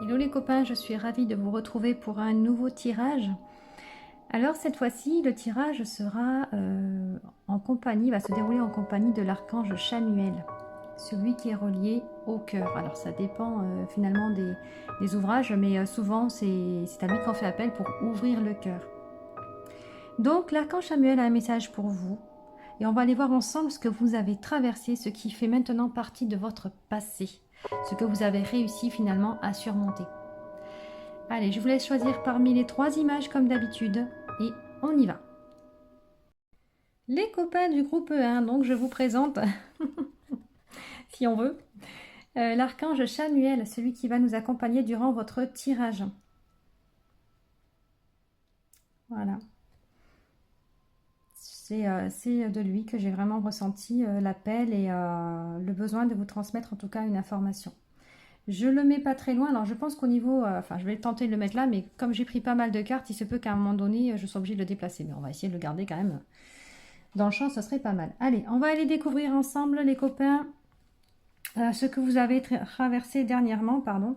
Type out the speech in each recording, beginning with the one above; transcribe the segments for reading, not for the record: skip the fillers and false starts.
Hello les copains, je suis ravie de vous retrouver pour un nouveau tirage. Alors cette fois-ci, le tirage sera en compagnie, va se dérouler en compagnie de l'archange Chamuel, celui qui est relié au cœur. Alors ça dépend finalement des ouvrages, mais souvent c'est à lui qu'on fait appel pour ouvrir le cœur. Donc l'archange Chamuel a un message pour vous, et on va aller voir ensemble ce que vous avez traversé, ce qui fait maintenant partie de votre passé, ce que vous avez réussi finalement à surmonter. Allez, je vous laisse choisir parmi les 3 images comme d'habitude et on y va. Les copains du groupe E1, donc je vous présente, si on veut, l'archange Chamuel, celui qui va nous accompagner durant votre tirage. Voilà. C'est de lui que j'ai vraiment ressenti l'appel et le besoin de vous transmettre en tout cas une information. Je le mets pas très loin, alors je pense qu'au niveau, enfin je vais tenter de le mettre là, mais comme j'ai pris pas mal de cartes, il se peut qu'à un moment donné, je sois obligée de le déplacer. Mais on va essayer de le garder quand même dans le champ, ça serait pas mal. Allez, on va aller découvrir ensemble, les copains, ce que vous avez traversé dernièrement, pardon.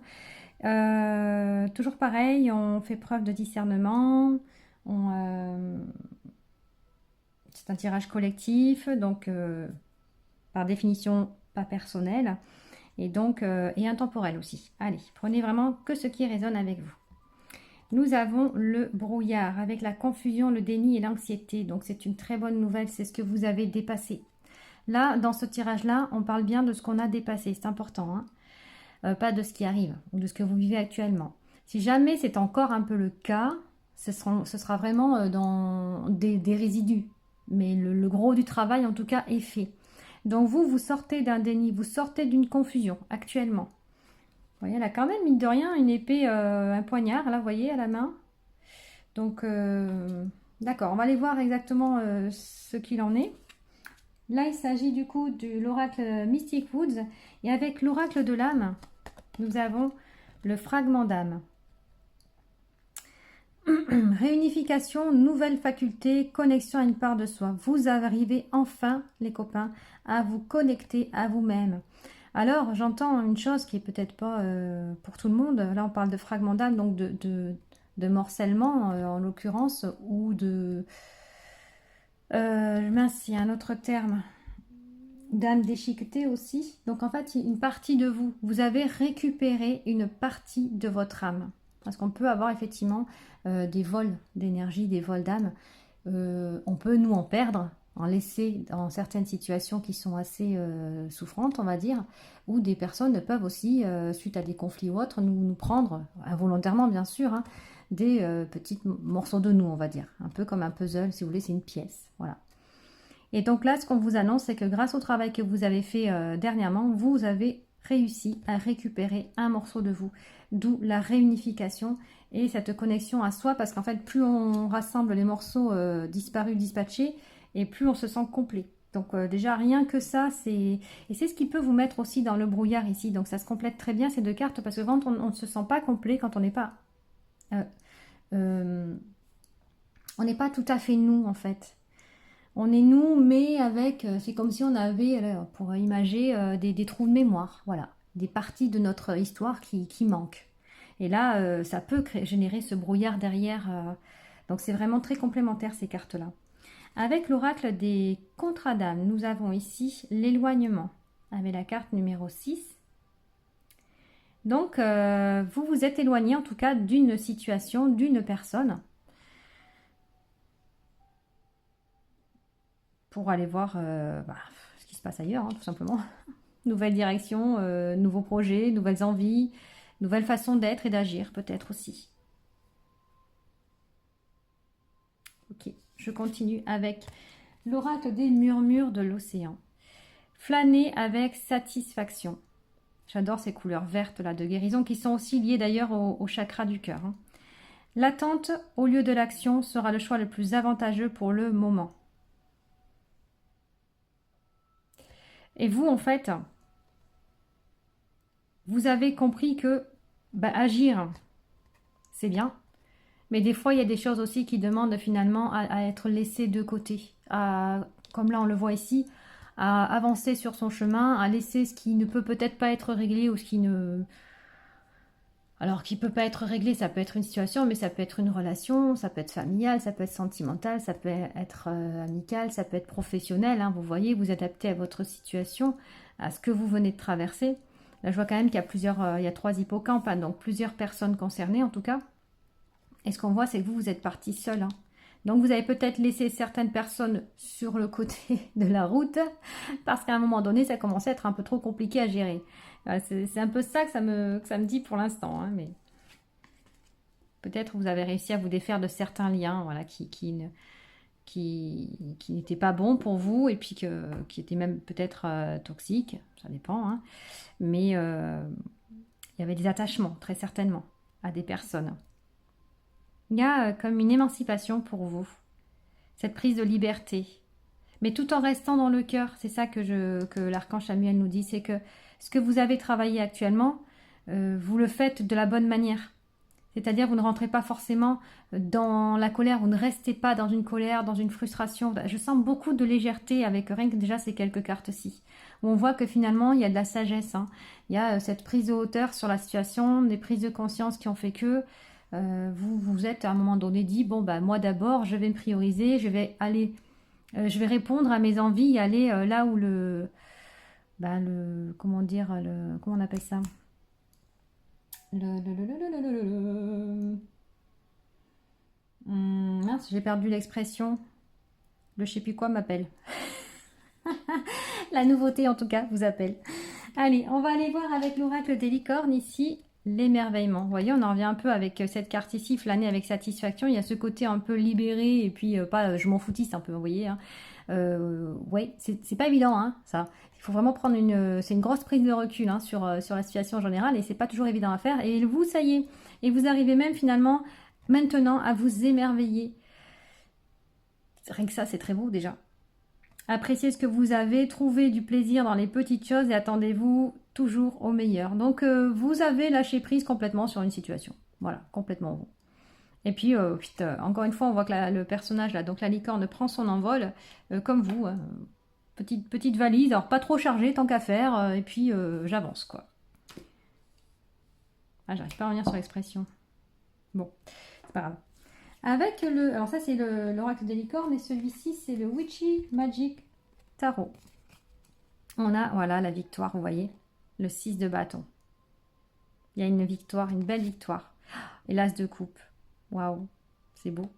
Toujours pareil, on fait preuve de discernement, c'est un tirage collectif, donc par définition pas personnel, et donc et intemporel aussi. Allez, prenez vraiment que ce qui résonne avec vous. Nous avons le brouillard avec la confusion, le déni et l'anxiété. Donc c'est une très bonne nouvelle, c'est ce que vous avez dépassé. Là, dans ce tirage-là, on parle bien de ce qu'on a dépassé, c'est important, hein. Pas de ce qui arrive ou de ce que vous vivez actuellement. Si jamais c'est encore un peu le cas, ce sera vraiment dans des résidus. Mais le gros du travail, en tout cas, est fait. Donc vous sortez d'un déni, vous sortez d'une confusion actuellement. Vous voyez, elle a quand même, mine de rien, une épée, un poignard, là, vous voyez, à la main. Donc, d'accord, on va aller voir exactement ce qu'il en est. Là, il s'agit du coup de l'oracle Mystic Woods. Et avec l'oracle de l'âme, nous avons le fragment d'âme. Réunification, nouvelle faculté, connexion à une part de soi. Vous arrivez enfin, les copains, à vous connecter à vous-même. Alors, j'entends une chose qui est peut-être pas pour tout le monde. Là, on parle de fragment d'âme, donc de morcellement, en l'occurrence, ou de... mince, il y a un autre terme. D'âme déchiquetée aussi. Donc, en fait, une partie de vous. Vous avez récupéré une partie de votre âme. Parce qu'on peut avoir effectivement des vols d'énergie, des vols d'âme. On peut nous en perdre, en laisser dans certaines situations qui sont assez souffrantes, on va dire, ou des personnes peuvent aussi, suite à des conflits ou autres, nous prendre, involontairement bien sûr, hein, des petits morceaux de nous, on va dire. Un peu comme un puzzle, si vous voulez, c'est une pièce. Voilà. Et donc là, ce qu'on vous annonce, c'est que grâce au travail que vous avez fait dernièrement, vous avez réussi à récupérer un morceau de vous, d'où la réunification et cette connexion à soi, parce qu'en fait, plus on rassemble les morceaux disparus, dispatchés, et plus on se sent complet. Donc déjà, rien que ça, et c'est ce qui peut vous mettre aussi dans le brouillard ici. Donc ça se complète très bien ces deux cartes, parce que quand on ne se sent pas complet, quand on n'est pas... on n'est pas tout à fait nous, en fait. On est nous, mais avec, c'est comme si on avait, pour imager, des trous de mémoire, voilà, des parties de notre histoire qui manquent. Et là, ça peut générer ce brouillard derrière. Donc c'est vraiment très complémentaire ces cartes-là. Avec l'oracle des contrats d'âme, nous avons ici l'éloignement, avec la carte numéro 6. Donc vous vous êtes éloigné en tout cas d'une situation, d'une personne, pour aller voir ce qui se passe ailleurs, hein, tout simplement. Nouvelle direction, nouveaux projets, nouvelles envies, nouvelle façon d'être et d'agir peut-être aussi. Ok, je continue avec l'oracle des murmures de l'océan. Flâner avec satisfaction. J'adore ces couleurs vertes là de guérison qui sont aussi liées d'ailleurs au chakra du cœur. Hein. L'attente au lieu de l'action sera le choix le plus avantageux pour le moment. Et vous, en fait, vous avez compris que agir, c'est bien. Mais des fois, il y a des choses aussi qui demandent finalement à être laissées de côté. Comme là, on le voit ici, à avancer sur son chemin, à laisser ce qui ne peut peut-être pas être réglé ou ce qui ne... Alors, qui peut pas être réglé, ça peut être une situation, mais ça peut être une relation, ça peut être familial, ça peut être sentimental, ça peut être amical, ça peut être professionnel. Hein, vous voyez, vous adaptez à votre situation, à ce que vous venez de traverser. Là, je vois quand même qu'il y a il y a 3 hippocampes, hein, donc plusieurs personnes concernées en tout cas. Et ce qu'on voit, c'est que vous êtes parti seul. Hein. Donc, vous avez peut-être laissé certaines personnes sur le côté de la route, parce qu'à un moment donné, ça commençait à être un peu trop compliqué à gérer. C'est un peu ça que ça me dit pour l'instant, hein, mais peut-être vous avez réussi à vous défaire de certains liens, voilà, qui n'étaient pas bons pour vous et puis qui étaient même peut-être toxiques, ça dépend, hein. Mais il y avait des attachements, très certainement, à des personnes. Il y a comme une émancipation pour vous, cette prise de liberté, mais tout en restant dans le cœur. C'est ça que l'archange Samuel nous dit, c'est que ce que vous avez travaillé actuellement, vous le faites de la bonne manière. C'est-à-dire, vous ne rentrez pas forcément dans la colère, vous ne restez pas dans une colère, dans une frustration. Je sens beaucoup de légèreté avec rien que déjà ces quelques cartes-ci. Où on voit que finalement, il y a de la sagesse. Hein. Il y a cette prise de hauteur sur la situation, des prises de conscience qui ont fait que vous vous êtes à un moment donné dit, bon, bah, moi d'abord, je vais me prioriser, je vais aller, je vais répondre à mes envies, aller là où comment dire, comment on appelle ça mince, j'ai perdu l'expression. Le je sais plus quoi m'appelle. La nouveauté en tout cas vous appelle. Allez, on va aller voir avec l'oracle des licornes ici l'émerveillement. Vous voyez, on en revient un peu avec cette carte ici, flâner avec satisfaction. Il y a ce côté un peu libéré et puis pas je m'en foutiste un peu, vous voyez. Hein. Ouais, c'est pas évident, hein, ça. Il faut vraiment prendre c'est une grosse prise de recul hein, sur la situation en général et c'est pas toujours évident à faire. Et vous, ça y est, et vous arrivez même finalement maintenant à vous émerveiller. Rien que ça, c'est très beau déjà. Appréciez ce que vous avez, trouvez du plaisir dans les petites choses et attendez-vous toujours au meilleur. Donc vous avez lâché prise complètement sur une situation. Voilà, complètement vous. Et puis, encore une fois, on voit que le personnage, là, donc la licorne, prend son envol, comme vous. Hein. Petite valise, alors pas trop chargée, tant qu'à faire, et puis j'avance, quoi. Ah, j'arrive pas à revenir sur l'expression. Bon, c'est pas grave. Avec alors ça, c'est l'oracle des licornes, et celui-ci, c'est le Witchy Magic Tarot. On a, voilà, la victoire, vous voyez, le 6 de bâton. Il y a une victoire, une belle victoire. Et l'as de coupe. Waouh, c'est beau.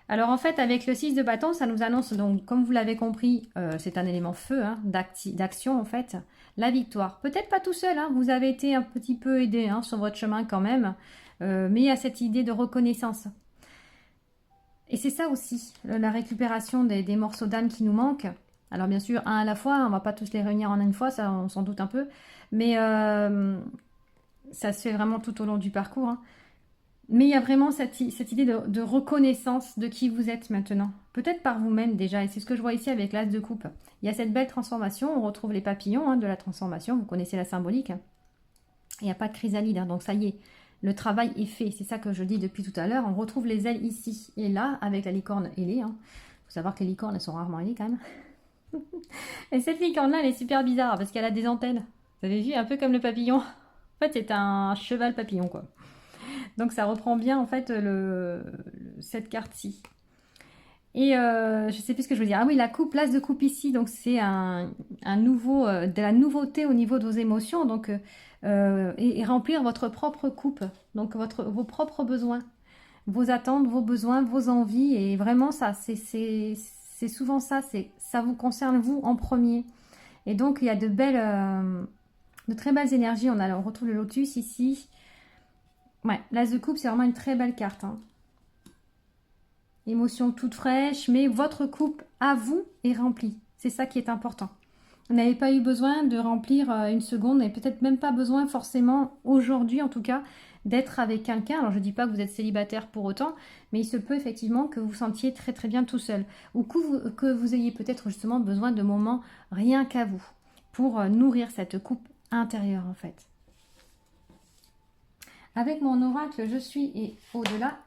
Alors en fait, avec le 6 de bâton, ça nous annonce, donc comme vous l'avez compris, c'est un élément feu, hein, d'action en fait, la victoire. Peut-être pas tout seul, hein, vous avez été un petit peu aidé hein, sur votre chemin quand même, mais il y a cette idée de reconnaissance. Et c'est ça aussi, la récupération des morceaux d'âme qui nous manquent. Alors bien sûr, un à la fois, on ne va pas tous les réunir en une fois, ça on s'en doute un peu, mais ça se fait vraiment tout au long du parcours. Hein. Mais il y a vraiment cette idée de reconnaissance de qui vous êtes maintenant. Peut-être par vous-même déjà, et c'est ce que je vois ici avec l'as de coupe. Il y a cette belle transformation, on retrouve les papillons hein, de la transformation, vous connaissez la symbolique. Il n'y a pas de chrysalide, hein, donc ça y est, le travail est fait. C'est ça que je dis depuis tout à l'heure. On retrouve les ailes ici et là, avec la licorne ailée. Hein. Il faut savoir que les licornes, elles sont rarement ailées quand même. Et cette licorne-là, elle est super bizarre, parce qu'elle a des antennes. Vous avez vu, un peu comme le papillon. En fait, c'est un cheval papillon, quoi. Donc ça reprend bien en fait cette carte-ci. Et je sais plus ce que je veux dire. Ah oui, la coupe, l'as de coupe ici, donc c'est de la nouveauté au niveau de vos émotions, donc et remplir votre propre coupe, donc vos propres besoins, vos attentes, vos besoins, vos envies, et vraiment ça, c'est souvent ça, ça vous concerne vous en premier. Et donc il y a de très belles énergies. On retrouve le lotus ici. Ouais, l'as de coupe, c'est vraiment une très belle carte. Hein. Émotion toute fraîche, mais votre coupe à vous est remplie. C'est ça qui est important. Vous n'avez pas eu besoin de remplir une seconde, et peut-être même pas besoin forcément, aujourd'hui en tout cas, d'être avec quelqu'un. Alors je ne dis pas que vous êtes célibataire pour autant, mais il se peut effectivement que vous vous sentiez très très bien tout seul. Ou que vous ayez peut-être justement besoin de moments rien qu'à vous, pour nourrir cette coupe intérieure en fait. Avec mon oracle, je suis et au-delà,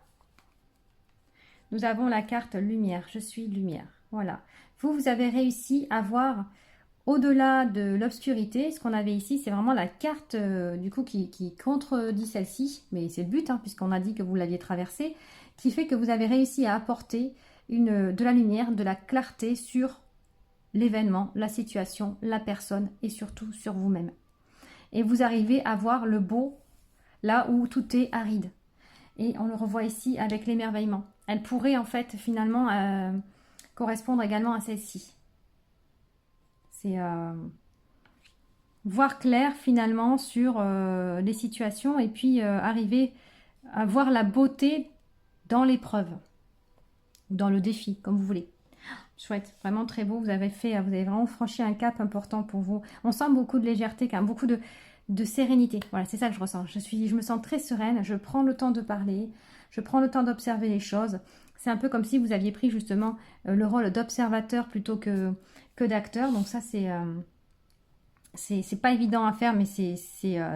nous avons la carte lumière. Je suis lumière. Voilà. Vous avez réussi à voir au-delà de l'obscurité, ce qu'on avait ici, c'est vraiment la carte du coup qui contredit celle-ci, mais c'est le but, hein, puisqu'on a dit que vous l'aviez traversée, qui fait que vous avez réussi à apporter de la lumière, de la clarté sur l'événement, la situation, la personne et surtout sur vous-même. Et vous arrivez à voir le beau là où tout est aride. Et on le revoit ici avec l'émerveillement. Elle pourrait en fait finalement correspondre également à celle-ci. C'est voir clair finalement sur les situations et puis arriver à voir la beauté dans l'épreuve, dans le défi, comme vous voulez. Chouette, vraiment très beau. Vous avez vraiment franchi un cap important pour vous. On sent beaucoup de légèreté, quand même, beaucoup de sérénité. Voilà, c'est ça que je ressens. Je me sens très sereine. Je prends le temps de parler. Je prends le temps d'observer les choses. C'est un peu comme si vous aviez pris justement le rôle d'observateur plutôt que d'acteur. Donc ça, c'est pas évident à faire, mais c'est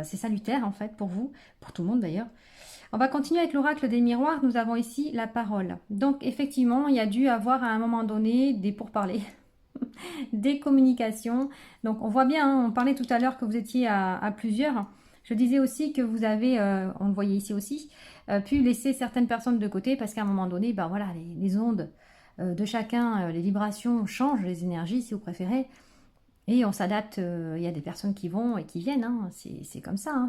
salutaire en fait pour vous, pour tout le monde d'ailleurs. On va continuer avec l'oracle des miroirs. Nous avons ici la parole. Donc effectivement, il y a dû avoir à un moment donné des pourparlers, des communications. Donc on voit bien, hein, on parlait tout à l'heure que vous étiez à plusieurs. Je disais aussi que vous avez, on le voyait ici aussi, pu laisser certaines personnes de côté parce qu'à un moment donné, ben voilà, les ondes de chacun, les vibrations changent, les énergies si vous préférez. Et on s'adapte, il y a des personnes qui vont et qui viennent, hein, c'est comme ça, hein,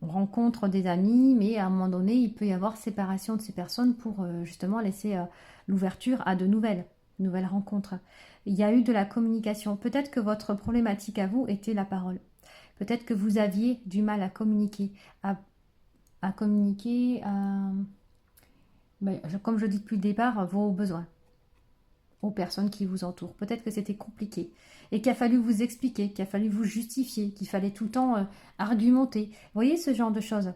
on rencontre des amis, mais à un moment donné, il peut y avoir séparation de ces personnes pour justement laisser l'ouverture à de nouvelles rencontres. Il y a eu de la communication. Peut-être que votre problématique à vous était la parole. Peut-être que vous aviez du mal à communiquer, comme je dis depuis le départ, vos besoins aux personnes qui vous entourent. Peut-être que c'était compliqué et qu'il a fallu vous expliquer, qu'il a fallu vous justifier, qu'il fallait tout le temps argumenter. Vous voyez ce genre de choses.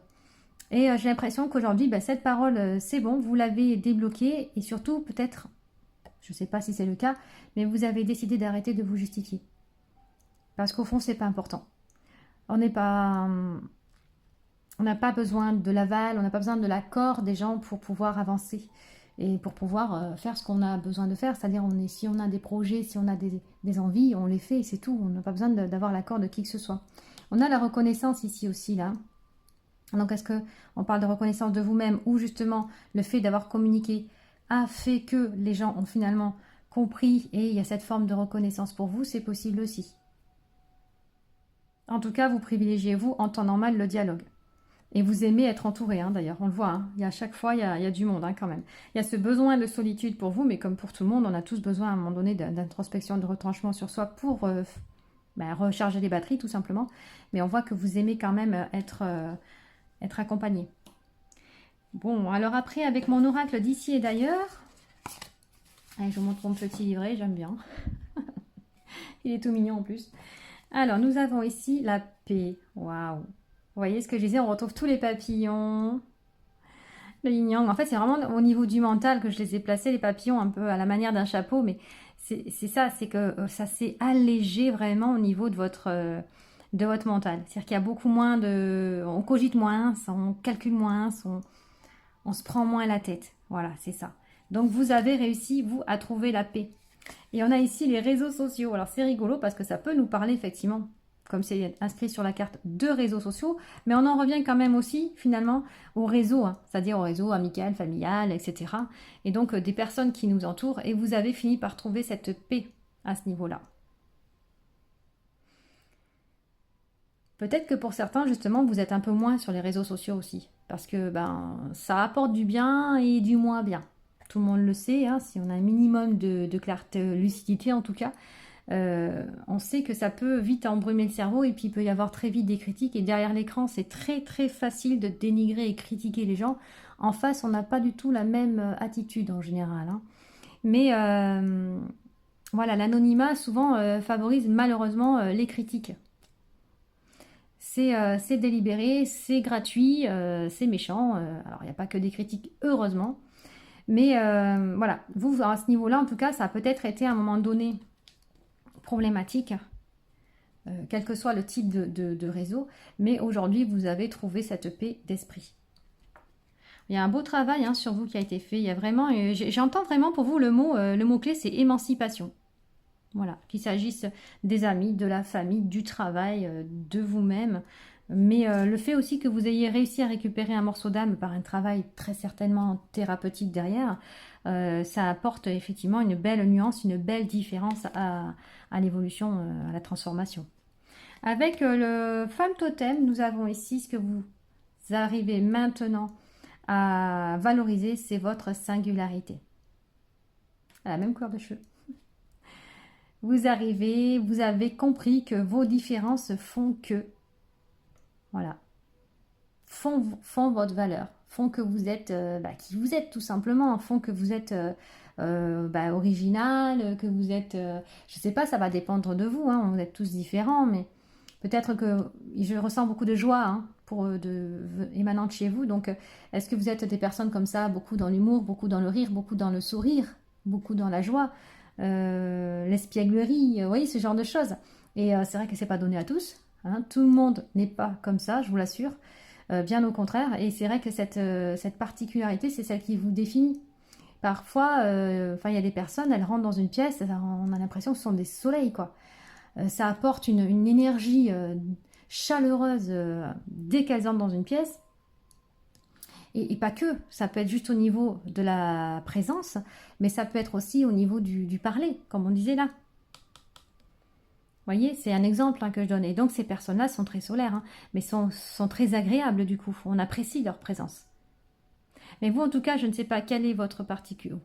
Et j'ai l'impression qu'aujourd'hui, cette parole, c'est bon, vous l'avez débloquée et surtout peut-être, je ne sais pas si c'est le cas, mais vous avez décidé d'arrêter de vous justifier. Parce qu'au fond, c'est pas important. On n'a pas besoin de l'aval, on n'a pas besoin de l'accord des gens pour pouvoir avancer et pour pouvoir faire ce qu'on a besoin de faire. C'est-à-dire, si on a des projets, si on a des envies, on les fait et c'est tout. On n'a pas besoin d'avoir l'accord de qui que ce soit. On a la reconnaissance ici aussi, là. Donc, est-ce qu'on parle de reconnaissance de vous-même ou justement le fait d'avoir communiqué a fait que les gens ont finalement compris et il y a cette forme de reconnaissance pour vous? C'est possible aussi. En tout cas, vous privilégiez, vous, en temps normal, le dialogue. Et vous aimez être entouré, hein, d'ailleurs, on le voit. Hein. À chaque fois, il y a du monde, hein, quand même. Il y a ce besoin de solitude pour vous, mais comme pour tout le monde, on a tous besoin à un moment donné d'introspection, de retranchement sur soi pour recharger les batteries, tout simplement. Mais on voit que vous aimez quand même être accompagné. Bon, alors après, avec mon oracle d'ici et d'ailleurs, allez, je vous montre mon petit livret, j'aime bien. Il est tout mignon en plus. Alors, nous avons ici la paix. Waouh! Vous voyez ce que je disais, on retrouve tous les papillons, le yin-yang. En fait, c'est vraiment au niveau du mental que je les ai placés, les papillons, un peu à la manière d'un chapeau. Mais c'est ça, c'est que ça s'est allégé vraiment au niveau de votre mental. C'est-à-dire qu'il y a beaucoup moins on cogite moins, on calcule moins, on se prend moins la tête. Voilà, c'est ça. Donc, vous avez réussi, vous, à trouver la paix. Et on a ici les réseaux sociaux. Alors, c'est rigolo parce que ça peut nous parler, effectivement, comme c'est inscrit sur la carte, de réseaux sociaux, mais on en revient quand même aussi finalement au réseau, hein, c'est-à-dire au réseau amical, familial, etc. Et donc des personnes qui nous entourent, et vous avez fini par trouver cette paix à ce niveau-là. Peut-être que pour certains, justement, vous êtes un peu moins sur les réseaux sociaux aussi, parce que ça apporte du bien et du moins bien. Tout le monde le sait, hein, si on a un minimum de clarté, lucidité en tout cas, on sait que ça peut vite embrumer le cerveau et puis il peut y avoir très vite des critiques et derrière l'écran c'est très très facile de dénigrer et critiquer les gens. En face on n'a pas du tout la même attitude en général, hein. Mais voilà, l'anonymat souvent favorise malheureusement les critiques. C'est délibéré, c'est gratuit, c'est méchant. Alors il n'y a pas que des critiques heureusement. Mais voilà, vous à ce niveau-là en tout cas ça a peut-être été à un moment donné problématique, quel que soit le type de réseau, mais aujourd'hui vous avez trouvé cette paix d'esprit. Il y a un beau travail, hein, sur vous qui a été fait. Il y a vraiment, j'entends vraiment pour vous le mot clé, c'est émancipation. Voilà, qu'il s'agisse des amis, de la famille, du travail, de vous-même. Mais le fait aussi que vous ayez réussi à récupérer un morceau d'âme par un travail très certainement thérapeutique derrière, ça apporte effectivement une belle nuance, une belle différence à l'évolution, à la transformation. Avec le femme totem, nous avons ici ce que vous arrivez maintenant à valoriser, c'est votre singularité. À la même couleur de cheveux. Vous arrivez, vous avez compris que vos différences font que, voilà, font votre valeur, font que vous êtes qui vous êtes tout simplement, font que vous êtes original, que vous êtes, je sais pas, ça va dépendre de vous, hein, vous êtes tous différents, mais peut-être que je ressens beaucoup de joie émanant de chez vous, donc est-ce que vous êtes des personnes comme ça, beaucoup dans l'humour, beaucoup dans le rire, beaucoup dans le sourire, beaucoup dans la joie, l'espièglerie, vous voyez, ce genre de choses. Et c'est vrai que c'est pas donné à tous, hein, tout le monde n'est pas comme ça, je vous l'assure. Bien au contraire, et c'est vrai que cette particularité, c'est celle qui vous définit. Parfois, il y a des personnes, elles rentrent dans une pièce, on a l'impression que ce sont des soleils, quoi. Ça apporte une énergie chaleureuse dès qu'elles entrent dans une pièce. Et pas que, ça peut être juste au niveau de la présence, mais ça peut être aussi au niveau du parler, comme on disait là. Vous voyez, c'est un exemple que je donne. Et donc, ces personnes-là sont très solaires, hein, mais sont très agréables du coup. On apprécie leur présence. Mais vous, en tout cas, je ne sais pas quelle est votre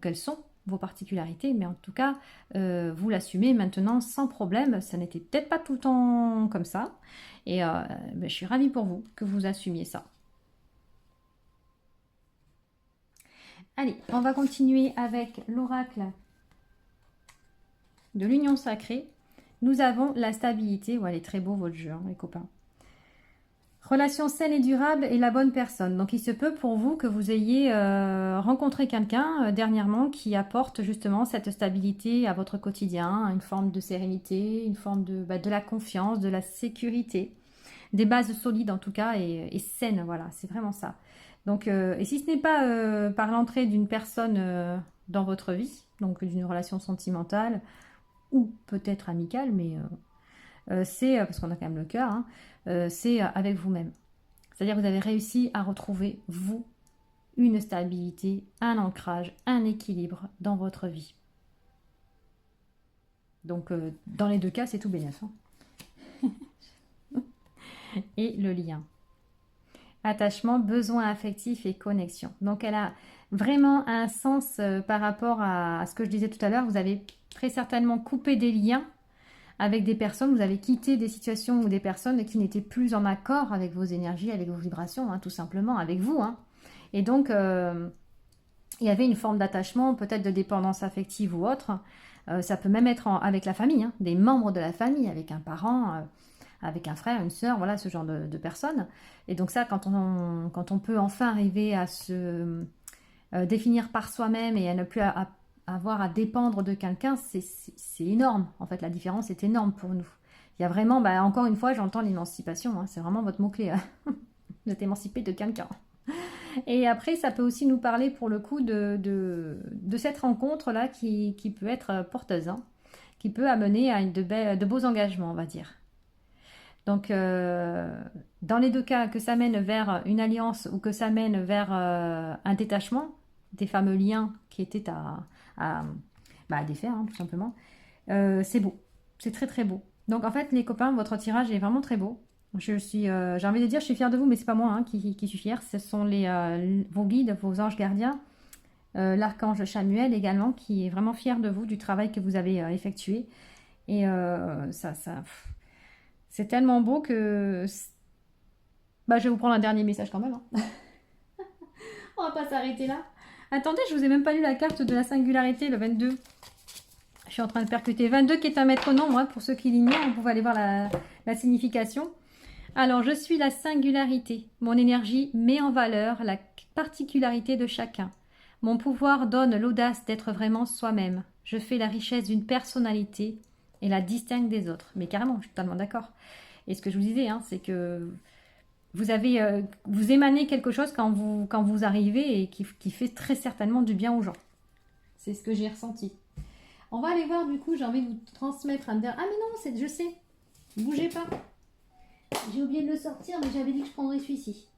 quelles sont vos particularités, mais en tout cas, vous l'assumez maintenant sans problème. Ça n'était peut-être pas tout le temps comme ça. Et je suis ravie pour vous que vous assumiez ça. Allez, on va continuer avec l'oracle de l'union sacrée. Nous avons la stabilité. Ouais, elle est très beau votre jeu, hein, les copains. Relation saine et durable et la bonne personne. Donc il se peut pour vous que vous ayez rencontré quelqu'un dernièrement qui apporte justement cette stabilité à votre quotidien, une forme de sérénité, une forme de la confiance, de la sécurité, des bases solides en tout cas et saines, voilà, c'est vraiment ça. Donc, et si ce n'est pas par l'entrée d'une personne dans votre vie, donc d'une relation sentimentale ou peut-être amicale, mais c'est, parce qu'on a quand même le cœur, hein, c'est avec vous-même. C'est-à-dire que vous avez réussi à retrouver, vous, une stabilité, un ancrage, un équilibre dans votre vie. Donc, dans les deux cas, c'est tout bénef. Hein. Et le lien. Attachement, besoin affectif et connexion. Donc, elle a vraiment un sens par rapport à ce que je disais tout à l'heure. Vous avez très certainement coupé des liens avec des personnes, vous avez quitté des situations ou des personnes qui n'étaient plus en accord avec vos énergies, avec vos vibrations, hein, tout simplement, avec vous. Hein. Et donc, il y avait une forme d'attachement, peut-être de dépendance affective ou autre. Ça peut même être avec la famille, hein, des membres de la famille, avec un parent, avec un frère, une sœur, voilà, ce genre de personnes. Et donc ça, quand on peut enfin arriver à se définir par soi-même et à ne plus avoir à dépendre de quelqu'un, c'est énorme. En fait, la différence est énorme pour nous. Il y a vraiment, encore une fois, j'entends l'émancipation. Hein, c'est vraiment votre mot-clé. Hein. Vous êtes émancipé de quelqu'un. Et après, ça peut aussi nous parler pour le coup de cette rencontre-là qui peut être porteuse, hein, qui peut amener à de beaux engagements, on va dire. Donc, dans les deux cas, que ça mène vers une alliance ou que ça mène vers un détachement, des fameux liens qui étaient à défaire, hein, tout simplement, c'est beau. C'est très très beau. Donc, en fait, les copains, votre tirage est vraiment très beau. J'ai envie de dire, je suis fière de vous, mais c'est pas moi hein, qui suis fière. Ce sont vos guides, vos anges gardiens, l'archange Chamuel également, qui est vraiment fier de vous, du travail que vous avez effectué. Et c'est tellement beau que... je vais vous prendre un dernier message quand même. Hein. On va pas s'arrêter là. Attendez, je vous ai même pas lu la carte de la singularité, le 22. Je suis en train de percuter. 22 qui est un maître nombre, pour ceux qui l'ignorent, vous pouvez aller voir la signification. Alors, je suis la singularité. Mon énergie met en valeur la particularité de chacun. Mon pouvoir donne l'audace d'être vraiment soi-même. Je fais la richesse d'une personnalité et la distingue des autres. Mais carrément, je suis totalement d'accord. Et ce que je vous disais, hein, c'est que vous émanez quelque chose quand vous arrivez et qui fait très certainement du bien aux gens. C'est ce que j'ai ressenti. On va aller voir du coup, j'ai envie de vous transmettre un dernier... Ah mais non, je sais, bougez pas. J'ai oublié de le sortir, mais j'avais dit que je prendrais celui-ci.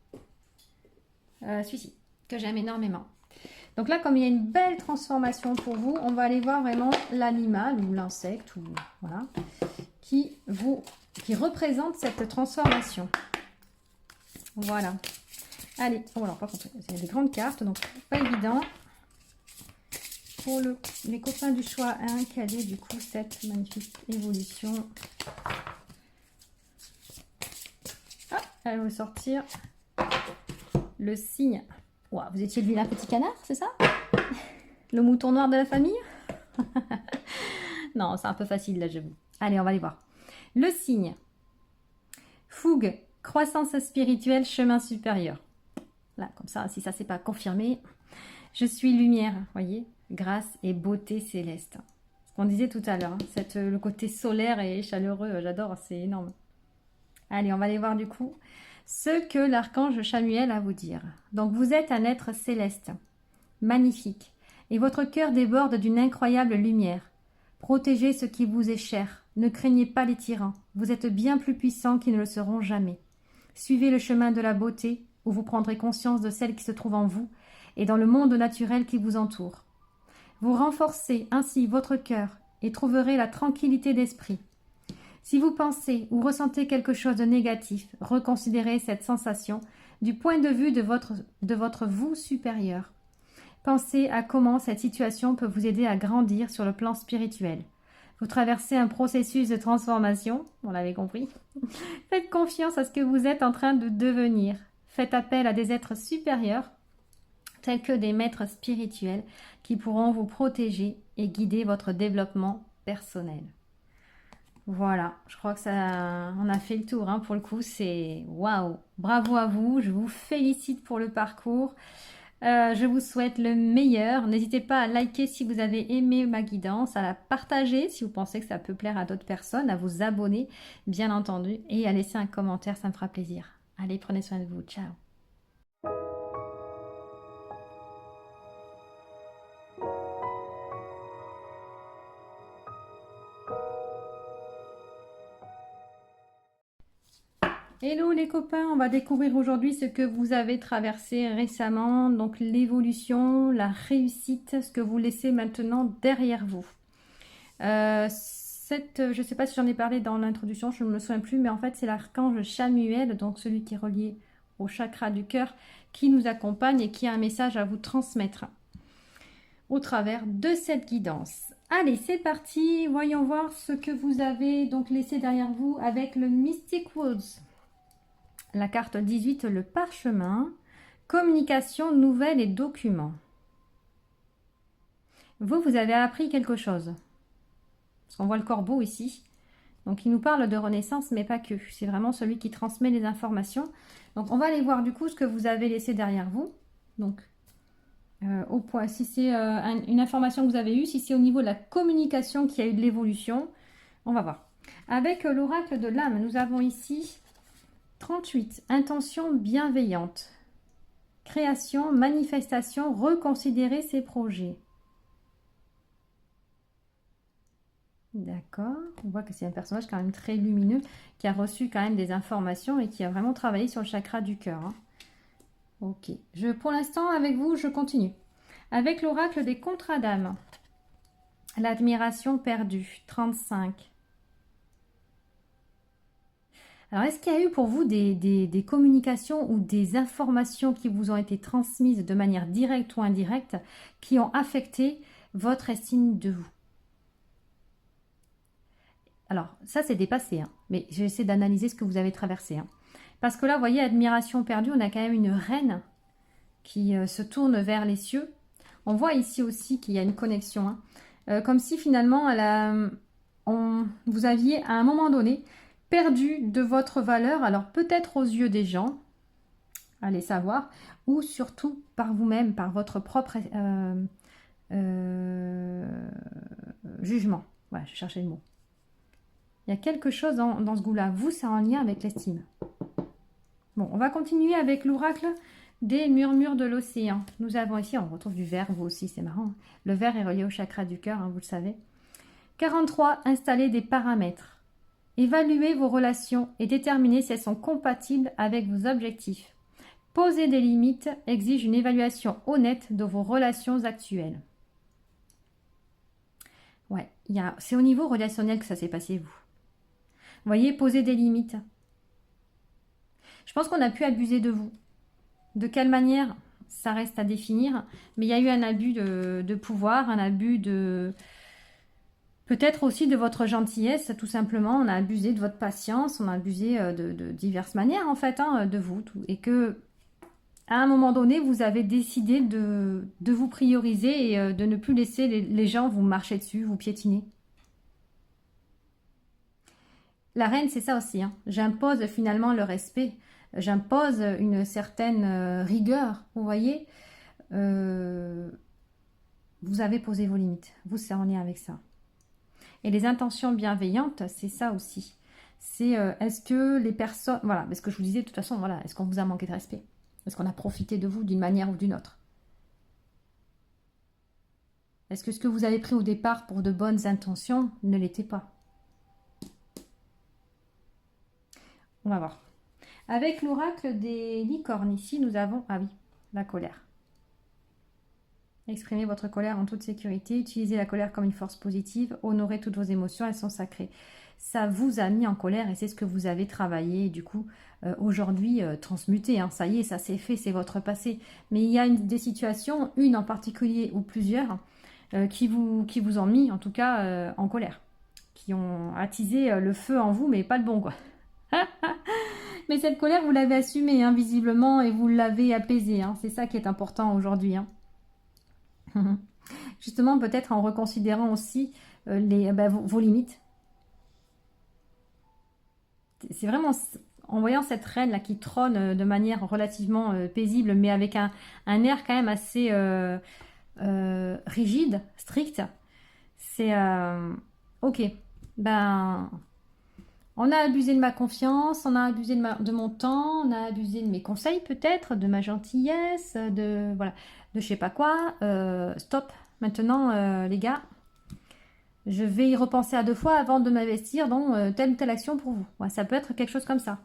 Celui-ci, que j'aime énormément. Donc là, comme il y a une belle transformation pour vous, on va aller voir vraiment l'animal ou l'insecte, ou voilà, qui représente cette transformation. Voilà. Allez, oh alors par contre, c'est des grandes cartes, donc pas évident. Pour les copains du choix 1, quelle est du coup cette magnifique évolution? Ah, elle va sortir le signe. Wow, vous étiez le vilain petit canard, c'est ça? Le mouton noir de la famille? Non, c'est un peu facile là, j'avoue. Allez, on va aller voir. Le signe. Fougue, croissance spirituelle, chemin supérieur. Là, comme ça, si ça c'est pas confirmé. Je suis lumière, voyez, grâce et beauté céleste. Ce qu'on disait tout à l'heure, hein, le côté solaire et chaleureux, j'adore, c'est énorme. Allez, on va aller voir du coup ce que l'archange Chamuel a à vous dire. Donc, vous êtes un être céleste, magnifique, et votre cœur déborde d'une incroyable lumière. Protégez ce qui vous est cher, ne craignez pas les tyrans, vous êtes bien plus puissants qu'ils ne le seront jamais. Suivez le chemin de la beauté, où vous prendrez conscience de celle qui se trouve en vous et dans le monde naturel qui vous entoure. Vous renforcez ainsi votre cœur et trouverez la tranquillité d'esprit. Si vous pensez ou ressentez quelque chose de négatif, reconsidérez cette sensation du point de vue de votre vous supérieur. Pensez à comment cette situation peut vous aider à grandir sur le plan spirituel. Vous traversez un processus de transformation, on l'avait compris. Faites confiance à ce que vous êtes en train de devenir. Faites appel à des êtres supérieurs, tels que des maîtres spirituels, qui pourront vous protéger et guider votre développement personnel. Voilà, je crois que ça, on a fait le tour, hein, pour le coup, c'est waouh, bravo à vous, je vous félicite pour le parcours, je vous souhaite le meilleur, n'hésitez pas à liker si vous avez aimé ma guidance, à la partager si vous pensez que ça peut plaire à d'autres personnes, à vous abonner bien entendu et à laisser un commentaire, ça me fera plaisir. Allez, prenez soin de vous, ciao. Hello les copains, on va découvrir aujourd'hui ce que vous avez traversé récemment, donc l'évolution, la réussite, ce que vous laissez maintenant derrière vous. Je ne sais pas si j'en ai parlé dans l'introduction, je ne me souviens plus, mais en fait c'est l'archange Chamuel, donc celui qui est relié au chakra du cœur, qui nous accompagne et qui a un message à vous transmettre au travers de cette guidance. Allez, c'est parti, voyons voir ce que vous avez donc laissé derrière vous avec le Mystic Woods. La carte 18, le parchemin, communication, nouvelles et documents. Vous avez appris quelque chose. Parce qu'on voit le corbeau ici. Donc, il nous parle de renaissance, mais pas que. C'est vraiment celui qui transmet les informations. Donc, on va aller voir du coup ce que vous avez laissé derrière vous. Donc, au point, si c'est une information que vous avez eue, si c'est au niveau de la communication qu'il y a eu de l'évolution, on va voir. Avec l'oracle de l'âme, nous avons ici 38, intention bienveillante. Création, manifestation, reconsidérer ses projets. D'accord, on voit que c'est un personnage quand même très lumineux, qui a reçu quand même des informations et qui a vraiment travaillé sur le chakra du cœur. Hein. Ok, pour l'instant avec vous, je continue. Avec l'oracle des contrats d'âme. L'admiration perdue, 35. Alors, est-ce qu'il y a eu pour vous des communications ou des informations qui vous ont été transmises de manière directe ou indirecte qui ont affecté votre estime de vous? Alors, ça c'est dépassé, hein, mais j'essaie d'analyser ce que vous avez traversé. Hein. Parce que là, vous voyez, admiration perdue, on a quand même une reine qui se tourne vers les cieux. On voit ici aussi qu'il y a une connexion. Hein. Comme si finalement, vous aviez à un moment donné perdu de votre valeur, alors peut-être aux yeux des gens, allez savoir, ou surtout par vous-même, par votre propre jugement. Voilà, je cherchais le mot. Il y a quelque chose dans ce goût-là. Vous, c'est en lien avec l'estime. Bon, on va continuer avec l'oracle des murmures de l'océan. Nous avons ici, on retrouve du verre, vous aussi, c'est marrant. Le verre est relié au chakra du cœur, hein, vous le savez. 43. Installer des paramètres. Évaluez vos relations et déterminer si elles sont compatibles avec vos objectifs. Poser des limites exige une évaluation honnête de vos relations actuelles. Ouais, c'est au niveau relationnel que ça s'est passé, vous. Voyez, poser des limites. Je pense qu'on a pu abuser de vous. De quelle manière, ça reste à définir. Mais il y a eu un abus de pouvoir, un abus de... Peut-être aussi de votre gentillesse, tout simplement. On a abusé de votre patience, on a abusé de diverses manières, en fait, de vous. Et que, à un moment donné, vous avez décidé de vous prioriser et de ne plus laisser les gens vous marcher dessus, vous piétiner. La reine, c'est ça aussi. J'impose finalement le respect. J'impose une certaine rigueur, vous voyez. Vous avez posé vos limites. Vous, c'est en lien avec ça. Et les intentions bienveillantes, c'est ça aussi. C'est est-ce que les personnes... Voilà, parce que je vous disais, de toute façon, voilà, est-ce qu'on vous a manqué de respect? Est-ce qu'on a profité de vous d'une manière ou d'une autre? Est-ce que ce que vous avez pris au départ pour de bonnes intentions ne l'était pas? On va voir. Avec l'oracle des licornes, ici, nous avons... Ah oui, la colère. Exprimez votre colère en toute sécurité. Utilisez la colère comme une force positive. Honorez toutes vos émotions, elles sont sacrées. Ça vous a mis en colère et c'est ce que vous avez travaillé. Du coup, aujourd'hui, transmuté. Ça y est, ça s'est fait, c'est votre passé. Mais il y a des situations, une en particulier ou plusieurs, qui vous ont mis, en tout cas, en colère. Qui ont attisé le feu en vous, mais pas le bon, quoi. Mais cette colère, vous l'avez assumée, visiblement, et vous l'avez apaisée. C'est ça qui est important aujourd'hui. Justement, peut-être en reconsidérant aussi vos limites. C'est vraiment en voyant cette reine là qui trône de manière relativement paisible, mais avec un air quand même assez rigide, strict. C'est ok. On a abusé de ma confiance, on a abusé de mon temps, on a abusé de mes conseils peut-être, de ma gentillesse, de je sais pas quoi. Stop. Maintenant, les gars, je vais y repenser à 2 fois avant de m'investir dans telle ou telle action pour vous. Ouais, ça peut être quelque chose comme ça.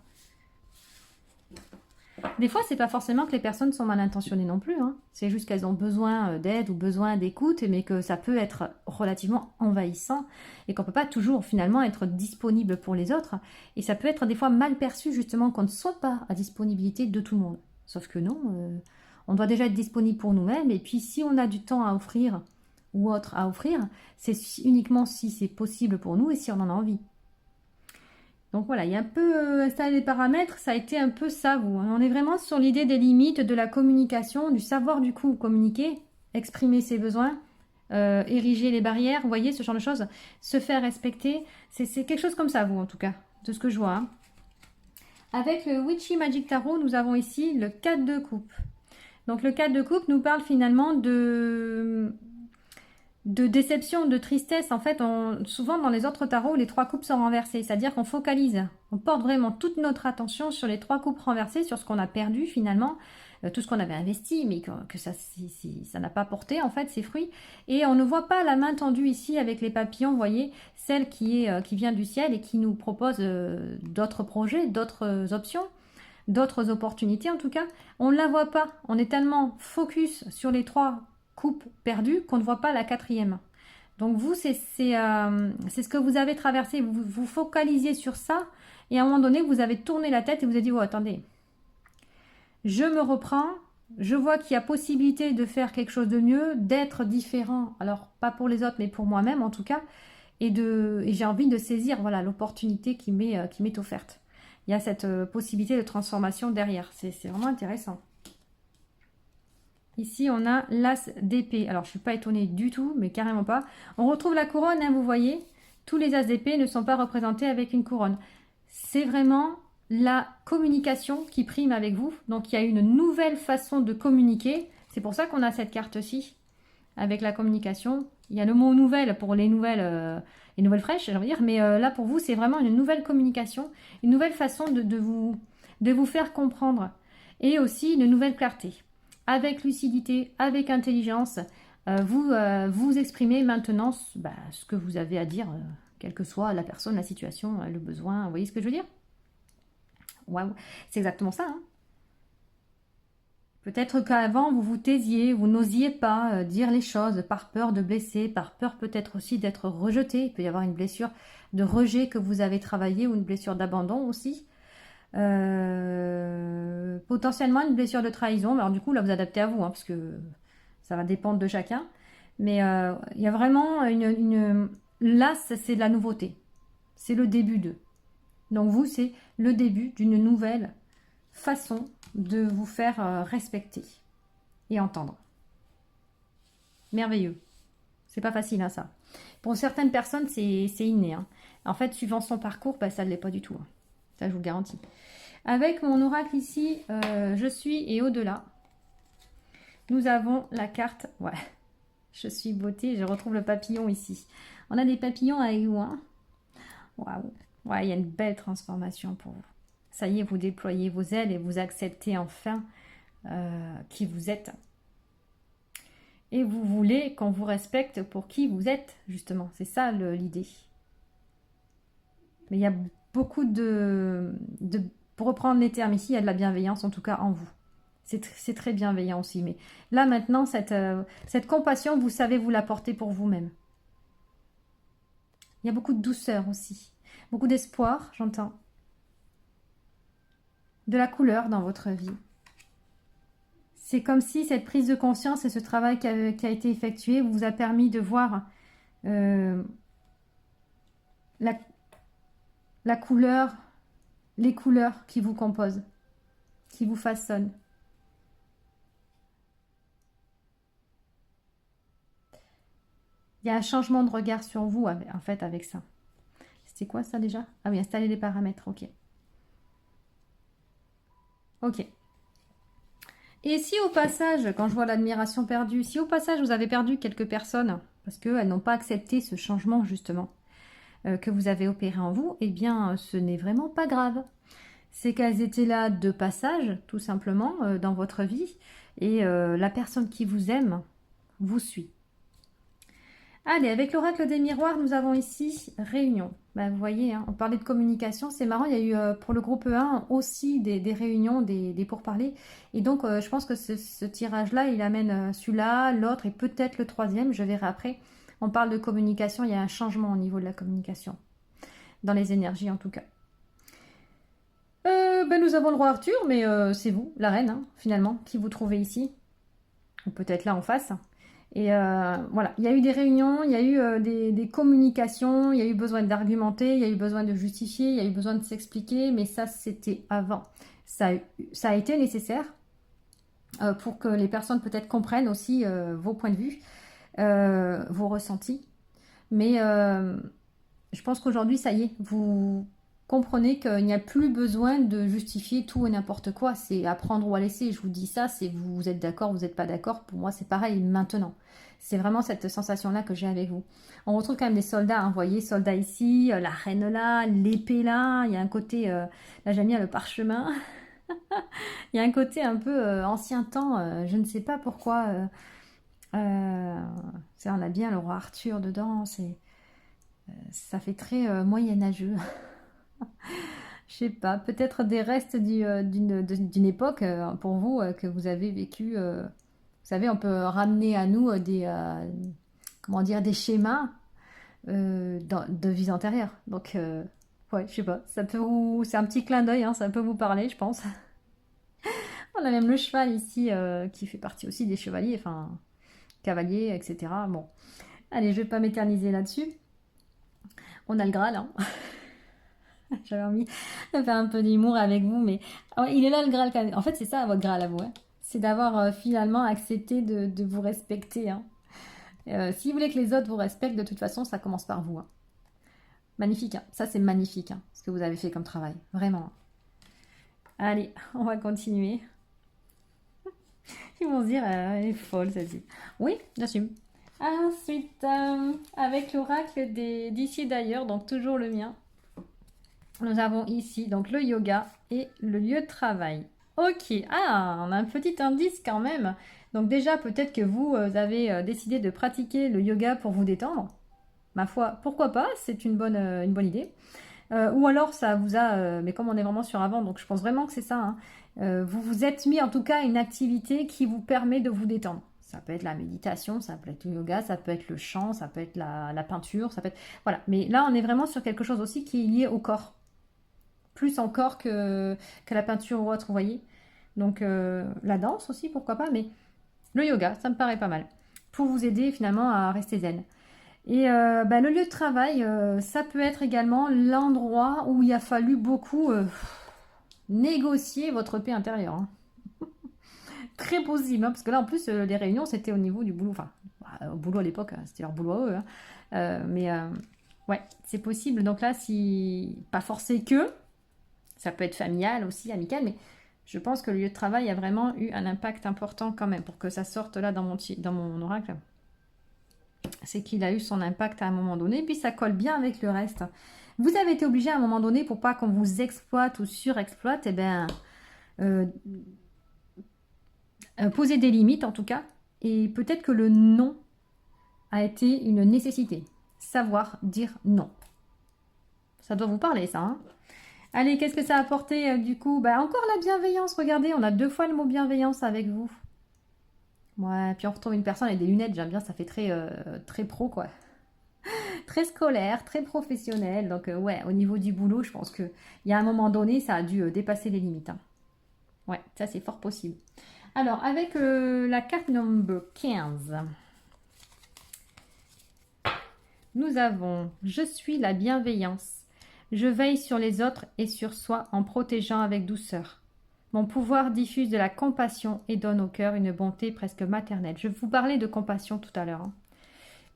Des fois, c'est pas forcément que les personnes sont mal intentionnées non plus. C'est juste qu'elles ont besoin d'aide ou besoin d'écoute, mais que ça peut être relativement envahissant et qu'on peut pas toujours finalement être disponible pour les autres. Et ça peut être des fois mal perçu justement qu'on ne soit pas à disponibilité de tout le monde. Sauf que non, on doit déjà être disponible pour nous-mêmes. Et puis si on a du temps à offrir ou autre à offrir, c'est uniquement si c'est possible pour nous et si on en a envie. Donc voilà, il y a un peu installer les paramètres, ça a été un peu ça, vous. On est vraiment sur l'idée des limites, de la communication, du savoir du coup communiquer, exprimer ses besoins, ériger les barrières, vous voyez, ce genre de choses, se faire respecter. C'est quelque chose comme ça, vous, en tout cas, de ce que je vois. Avec le Witchy Magic Tarot, nous avons ici le 4 de coupe. Donc le 4 de coupe nous parle finalement de déception, de tristesse. En fait, souvent dans les autres tarots, les 3 coupes sont renversées. C'est-à-dire qu'on focalise, on porte vraiment toute notre attention sur les 3 coupes renversées, sur ce qu'on a perdu finalement, tout ce qu'on avait investi, mais que ça n'a pas porté en fait ses fruits. Et on ne voit pas la main tendue ici avec les papillons, vous voyez, celle qui vient du ciel et qui nous propose d'autres projets, d'autres options, d'autres opportunités en tout cas. On ne la voit pas. On est tellement focus sur les 3 coupe perdue qu'on ne voit pas la 4e. Donc vous, c'est ce que vous avez traversé. Vous vous focalisiez sur ça et à un moment donné, vous avez tourné la tête et vous avez dit, oh attendez, je me reprends, je vois qu'il y a possibilité de faire quelque chose de mieux, d'être différent, alors pas pour les autres, mais pour moi-même en tout cas, et j'ai envie de saisir l'opportunité qui m'est offerte. Il y a cette possibilité de transformation derrière. C'est vraiment intéressant. Ici, on a l'as d'épée. Alors, je ne suis pas étonnée du tout, mais carrément pas. On retrouve la couronne, vous voyez. Tous les as d'épée ne sont pas représentés avec une couronne. C'est vraiment la communication qui prime avec vous. Donc, il y a une nouvelle façon de communiquer. C'est pour ça qu'on a cette carte-ci, avec la communication. Il y a le mot nouvelle pour les nouvelles fraîches, j'ai envie de dire. Mais là, pour vous, c'est vraiment une nouvelle communication, une nouvelle façon de vous faire comprendre. Et aussi une nouvelle clarté. Avec lucidité, avec intelligence, vous exprimez maintenant ce que vous avez à dire, quelle que soit la personne, la situation, le besoin. Vous voyez ce que je veux dire? Waouh, c'est exactement ça, hein. Peut-être qu'avant, vous vous taisiez, vous n'osiez pas dire les choses par peur de blesser, par peur peut-être aussi d'être rejeté. Il peut y avoir une blessure de rejet que vous avez travaillé ou une blessure d'abandon aussi. Potentiellement une blessure de trahison. Mais alors du coup, là, vous adaptez à vous, hein, parce que ça va dépendre de chacun. Mais il y a vraiment là, c'est de la nouveauté. C'est le début d'eux. Donc vous, c'est le début d'une nouvelle façon de vous faire respecter et entendre. Merveilleux. C'est pas facile, hein, ça. Pour certaines personnes, c'est inné, hein. En fait, suivant son parcours, ça ne l'est pas du tout, hein. Ça, je vous le garantis. Avec mon oracle ici, je suis et au-delà, nous avons la carte, ouais, je suis beauté, je retrouve le papillon ici. On a des papillons avec vous, hein. Waouh. Ouais, il y a une belle transformation pour vous. Ça y est, vous déployez vos ailes et vous acceptez enfin qui vous êtes. Et vous voulez qu'on vous respecte pour qui vous êtes, justement. C'est ça l'idée. Mais il y a beaucoup pour reprendre les termes ici, il y a de la bienveillance, en tout cas en vous. C'est très bienveillant aussi. Mais là, maintenant, cette compassion, vous savez vous l'apporter pour vous-même. Il y a beaucoup de douceur aussi. Beaucoup d'espoir, j'entends. De la couleur dans votre vie. C'est comme si cette prise de conscience et ce travail qui a été effectué vous a permis de voir la couleur, les couleurs qui vous composent, qui vous façonnent. Il y a un changement de regard sur vous, en fait, avec ça. C'était quoi ça déjà? Ah oui, installer les paramètres, ok. Ok. Et si au passage, quand je vois l'admiration perdue, si au passage vous avez perdu quelques personnes, parce qu'elles n'ont pas accepté ce changement justement que vous avez opéré en vous, eh bien ce n'est vraiment pas grave. C'est qu'elles étaient là de passage, tout simplement, dans votre vie, et la personne qui vous aime vous suit. Allez, avec l'oracle des miroirs, nous avons ici réunion. Vous voyez, hein, on parlait de communication, c'est marrant, il y a eu pour le groupe 1 aussi des réunions, des pourparlers. Et donc, je pense que ce tirage-là, il amène celui-là, l'autre et peut-être le troisième, je verrai après. On parle de communication, il y a un changement au niveau de la communication, dans les énergies en tout cas. Nous avons le roi Arthur, mais c'est vous, la reine, hein, finalement, qui vous trouvez ici. Ou peut-être là en face. Et voilà, il y a eu des réunions, il y a eu des communications, il y a eu besoin d'argumenter, il y a eu besoin de justifier, il y a eu besoin de s'expliquer, mais ça c'était avant. Ça a été nécessaire pour que les personnes peut-être comprennent aussi vos points de vue, vos ressentis. Mais je pense qu'aujourd'hui, ça y est, vous comprenez qu'il n'y a plus besoin de justifier tout et n'importe quoi. C'est à prendre ou à laisser. Je vous dis ça, c'est vous êtes d'accord, vous n'êtes pas d'accord. Pour moi, c'est pareil maintenant. C'est vraiment cette sensation-là que j'ai avec vous. On retrouve quand même des soldats, hein, vous voyez, soldats ici, la reine là, l'épée là. Il y a un côté, là j'aime bien le parchemin. Il y a un côté un peu ancien temps, je ne sais pas pourquoi. On a bien le roi Arthur dedans, ça fait très moyenâgeux. Je sais pas, peut-être des restes d'une époque pour vous que vous avez vécu. Vous savez, on peut ramener à nous comment dire, des schémas de vies antérieures. Donc, ouais, je sais pas, c'est un petit clin d'œil, hein, ça peut vous parler, je pense. On a même le cheval ici qui fait partie aussi des chevaliers, enfin, cavaliers, etc. Bon, allez, je vais pas m'éterniser là-dessus. On a le Graal, hein. J'avais envie de faire un peu d'humour avec vous, mais ouais, il est là le Graal quand même. En fait, c'est ça votre Graal à vous, hein. C'est d'avoir finalement accepté de vous respecter, hein. Si vous voulez que les autres vous respectent, de toute façon, ça commence par vous, hein. Magnifique, hein. Ça c'est magnifique, hein, ce que vous avez fait comme travail, vraiment. Allez, on va continuer. Ils vont se dire, elle est folle celle-ci. Oui, j'assume. Ensuite, avec l'oracle d'ici d'ailleurs, donc toujours le mien. Nous avons ici donc le yoga et le lieu de travail. Ok, on a un petit indice quand même. Donc déjà, peut-être que vous avez décidé de pratiquer le yoga pour vous détendre. Ma foi, pourquoi pas, c'est une bonne idée. Ou alors ça vous a, mais comme on est vraiment sur avant, donc je pense vraiment que c'est ça, hein, vous vous êtes mis en tout cas à une activité qui vous permet de vous détendre. Ça peut être la méditation, ça peut être le yoga, ça peut être le chant, ça peut être la peinture, ça peut être... Voilà, mais là on est vraiment sur quelque chose aussi qui est lié au corps. Plus encore que la peinture ou autre, vous voyez. Donc la danse aussi, pourquoi pas, mais le yoga, ça me paraît pas mal. Pour vous aider finalement à rester zen. Et le lieu de travail, ça peut être également l'endroit où il a fallu beaucoup négocier votre paix intérieure. Hein. Très possible, hein, parce que là en plus les réunions c'était au niveau du boulot, enfin au boulot à l'époque, hein, c'était leur boulot à eux. Hein. Ouais, c'est possible. Donc là, si pas forcé que, ça peut être familial aussi, amical, mais je pense que le lieu de travail a vraiment eu un impact important quand même pour que ça sorte là dans mon oracle. C'est qu'il a eu son impact à un moment donné, puis ça colle bien avec le reste. Vous avez été obligé à un moment donné, pour pas qu'on vous exploite ou surexploite, eh ben, poser des limites en tout cas, et peut-être que le non a été une nécessité. Savoir dire non. Ça doit vous parler ça, hein. Allez, qu'est-ce que ça a apporté du coup? Encore la bienveillance, regardez, on a 2 fois le mot bienveillance avec vous. Ouais, puis on retrouve une personne avec des lunettes, j'aime bien, ça fait très pro quoi. Très scolaire, très professionnel. Donc ouais, au niveau du boulot, je pense qu'il y a un moment donné, ça a dû dépasser les limites. Hein. Ouais, ça c'est fort possible. Alors, avec la carte number 15, nous avons « Je suis la bienveillance. Je veille sur les autres et sur soi en protégeant avec douceur. Mon pouvoir diffuse de la compassion et donne au cœur une bonté presque maternelle. » Je vous parlais de compassion tout à l'heure. Hein.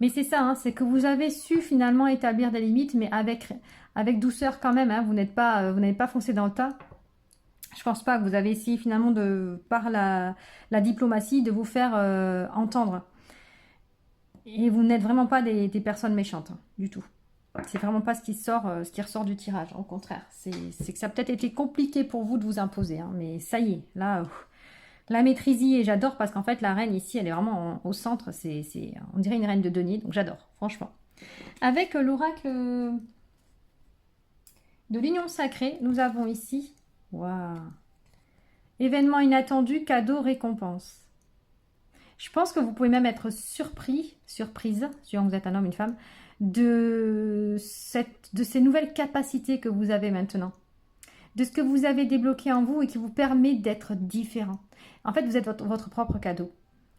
Mais c'est ça, hein, c'est que vous avez su finalement établir des limites, mais avec douceur quand même. Hein, vous n'êtes pas foncé dans le tas. Je pense pas que vous avez essayé finalement par la diplomatie de vous faire entendre. Et vous n'êtes vraiment pas des personnes méchantes, hein, du tout. C'est vraiment pas ce qui ressort du tirage. Au contraire, c'est que ça a peut-être été compliqué pour vous de vous imposer. Hein, mais ça y est, là, la maîtrise y est. J'adore parce qu'en fait, la reine ici, elle est vraiment au centre. On dirait une reine de denier. Donc j'adore, franchement. Avec l'oracle de l'union sacrée, nous avons ici... Waouh! Événement inattendu, cadeau, récompense. Je pense que vous pouvez même être surprise, suivant que vous êtes un homme, une femme, de ces nouvelles capacités que vous avez maintenant. De ce que vous avez débloqué en vous et qui vous permet d'être différent. En fait, vous êtes votre propre cadeau.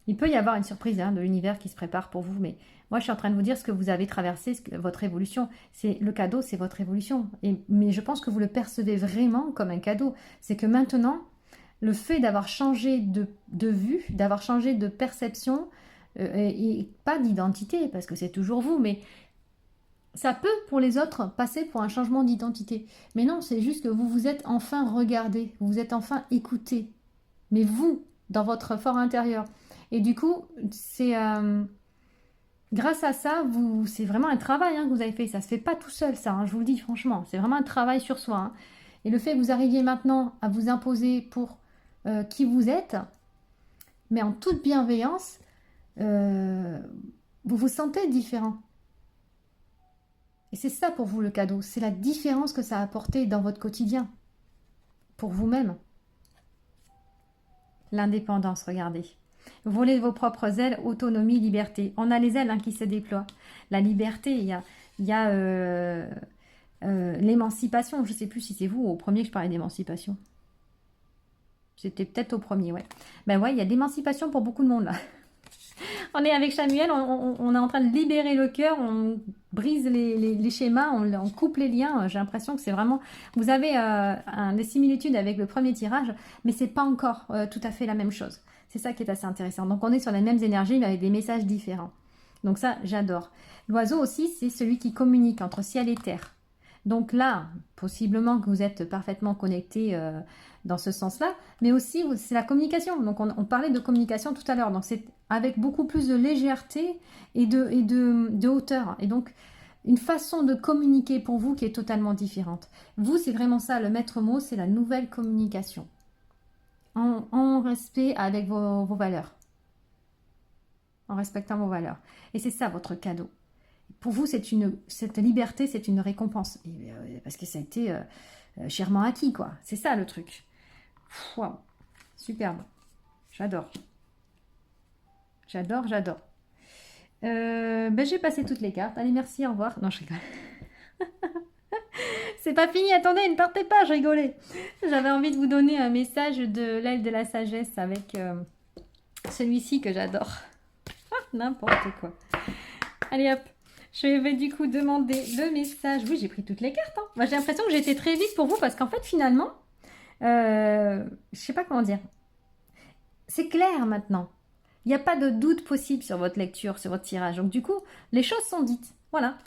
Il peut y avoir une surprise de l'univers qui se prépare pour vous, mais moi, je suis en train de vous dire ce que vous avez traversé, votre évolution. Le cadeau, c'est votre évolution. Mais je pense que vous le percevez vraiment comme un cadeau. C'est que maintenant, le fait d'avoir changé de vue, d'avoir changé de perception, et pas d'identité, parce que c'est toujours vous, mais ça peut, pour les autres, passer pour un changement d'identité. Mais non, c'est juste que vous vous êtes enfin regardé, vous vous êtes enfin écouté. Mais vous, dans votre fort intérieur. Et du coup, c'est grâce à ça, c'est vraiment un travail que vous avez fait. Ça ne se fait pas tout seul, ça, je vous le dis franchement. C'est vraiment un travail sur soi. Hein. Et le fait que vous arriviez maintenant à vous imposer pour qui vous êtes, mais en toute bienveillance, vous vous sentez différent. Et c'est ça pour vous le cadeau, c'est la différence que ça a apporté dans votre quotidien, pour vous-même. L'indépendance, regardez. Voler vos propres ailes, autonomie, liberté. On a les ailes qui se déploient. La liberté, il y a l'émancipation. Je ne sais plus si c'est vous ou au premier que je parlais d'émancipation. C'était peut-être au premier, ouais. Ben ouais, il y a l'émancipation pour beaucoup de monde là. On est avec Samuel, on est en train de libérer le cœur, on brise les schémas, on coupe les liens. J'ai l'impression que c'est vraiment... Vous avez des similitudes avec le premier tirage, mais c'est pas encore tout à fait la même chose. C'est ça qui est assez intéressant. Donc on est sur les mêmes énergies, mais avec des messages différents. Donc ça, j'adore. L'oiseau aussi, c'est celui qui communique entre ciel et terre. Donc là, possiblement que vous êtes parfaitement connecté dans ce sens-là, mais aussi c'est la communication. Donc on parlait de communication tout à l'heure, donc c'est avec beaucoup plus de légèreté et de hauteur. Et donc une façon de communiquer pour vous qui est totalement différente. Vous, c'est vraiment ça, le maître mot, c'est la nouvelle communication. En respect avec vos valeurs. en respectant vos valeurs. Et c'est ça votre cadeau. Pour vous, cette liberté, c'est une récompense. Parce que ça a été chèrement acquis, quoi. C'est ça le truc. Waouh, superbe. J'adore. J'adore, j'adore. J'ai passé toutes les cartes. Allez, merci, au revoir. Non, je rigole. C'est pas fini, attendez, ne partez pas, je rigolais. J'avais envie de vous donner un message de l'aile de la sagesse avec celui-ci que j'adore. N'importe quoi. Allez hop, je vais du coup demander le message. Oui, j'ai pris toutes les cartes. Hein. Moi, j'ai l'impression que j'ai été très vite pour vous parce qu'en fait, finalement, je sais pas comment dire. C'est clair maintenant. Il n'y a pas de doute possible sur votre lecture, sur votre tirage. Donc du coup, les choses sont dites. Voilà.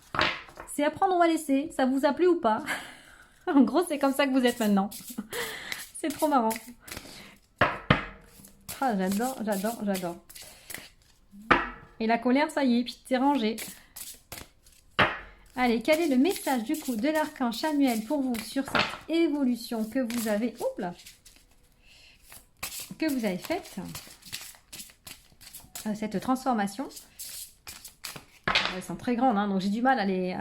C'est à prendre ou à laisser. Ça vous a plu ou pas? En gros, c'est comme ça que vous êtes maintenant. C'est trop marrant. Ah, j'adore, j'adore, j'adore. Et la colère, ça y est, puis c'est rangé. Allez, quel est le message du coup de l'archange Chamuel pour vous sur cette évolution que vous avez, que vous avez faite, cette transformation. Elles sont très grandes, hein, donc j'ai du mal à les...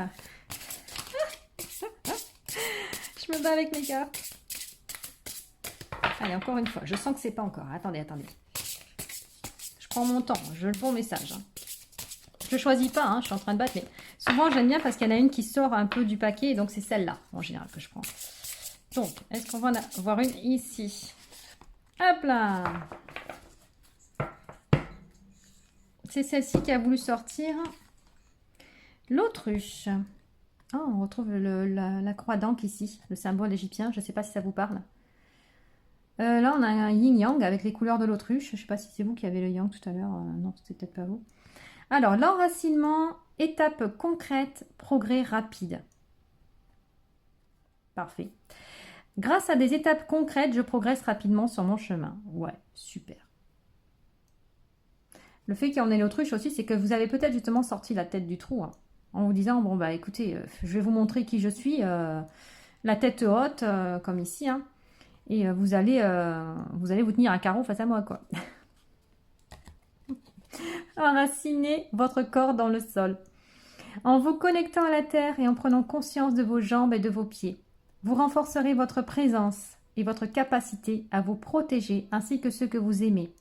Je me bats avec mes cartes. Allez, encore une fois, je sens que c'est pas encore. Attendez, attendez. Je prends mon temps, je le bon message. Hein. Je choisis pas, hein, je suis en train de battre, mais souvent j'aime bien parce qu'il y en a une qui sort un peu du paquet, donc c'est celle-là, en général, que je prends. Donc, est-ce qu'on va en avoir une ici? Hop là! C'est celle-ci qui a voulu sortir. L'autruche. Oh, on retrouve la croix d'Ankh ici, le symbole égyptien, je ne sais pas si ça vous parle. Là, on a un yin-yang avec les couleurs de l'autruche. Je ne sais pas si c'est vous qui avez le yang tout à l'heure. Non, c'était peut-être pas vous. Alors, l'enracinement, étape concrète, progrès rapide. Parfait. Grâce à des étapes concrètes, je progresse rapidement sur mon chemin. Ouais, super. Le fait qu'il y en ait l'autruche aussi, c'est que vous avez peut-être justement sorti la tête du trou. Hein, en vous disant, bon, bah écoutez, je vais vous montrer qui je suis. La tête haute, comme ici. Hein, et vous allez vous tenir à carreau face à moi, quoi. Enracinez votre corps dans le sol. En vous connectant à la terre et en prenant conscience de vos jambes et de vos pieds, vous renforcerez votre présence et votre capacité à vous protéger ainsi que ceux que vous aimez.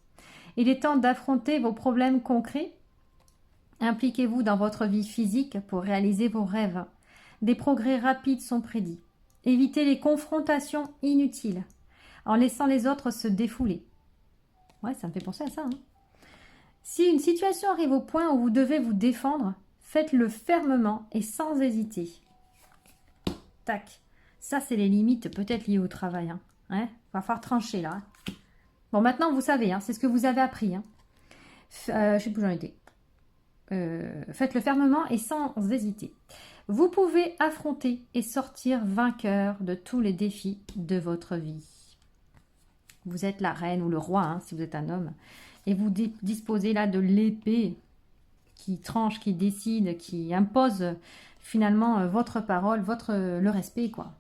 Il est temps d'affronter vos problèmes concrets. Impliquez-vous dans votre vie physique pour réaliser vos rêves. Des progrès rapides sont prédits. Évitez les confrontations inutiles en laissant les autres se défouler. Ouais, ça me fait penser à ça. Hein. Si une situation arrive au point où vous devez vous défendre, faites-le fermement et sans hésiter. Tac. Ça, c'est les limites peut-être liées au travail. Hein. Va falloir trancher là. Bon, maintenant, vous savez, hein, c'est ce que vous avez appris. Hein. Je ne sais plus où j'en étais. Faites-le fermement et sans hésiter. Vous pouvez affronter et sortir vainqueur de tous les défis de votre vie. Vous êtes la reine ou le roi, hein, si vous êtes un homme. Et vous disposez là de l'épée qui tranche, qui décide, qui impose finalement votre parole, le respect, quoi.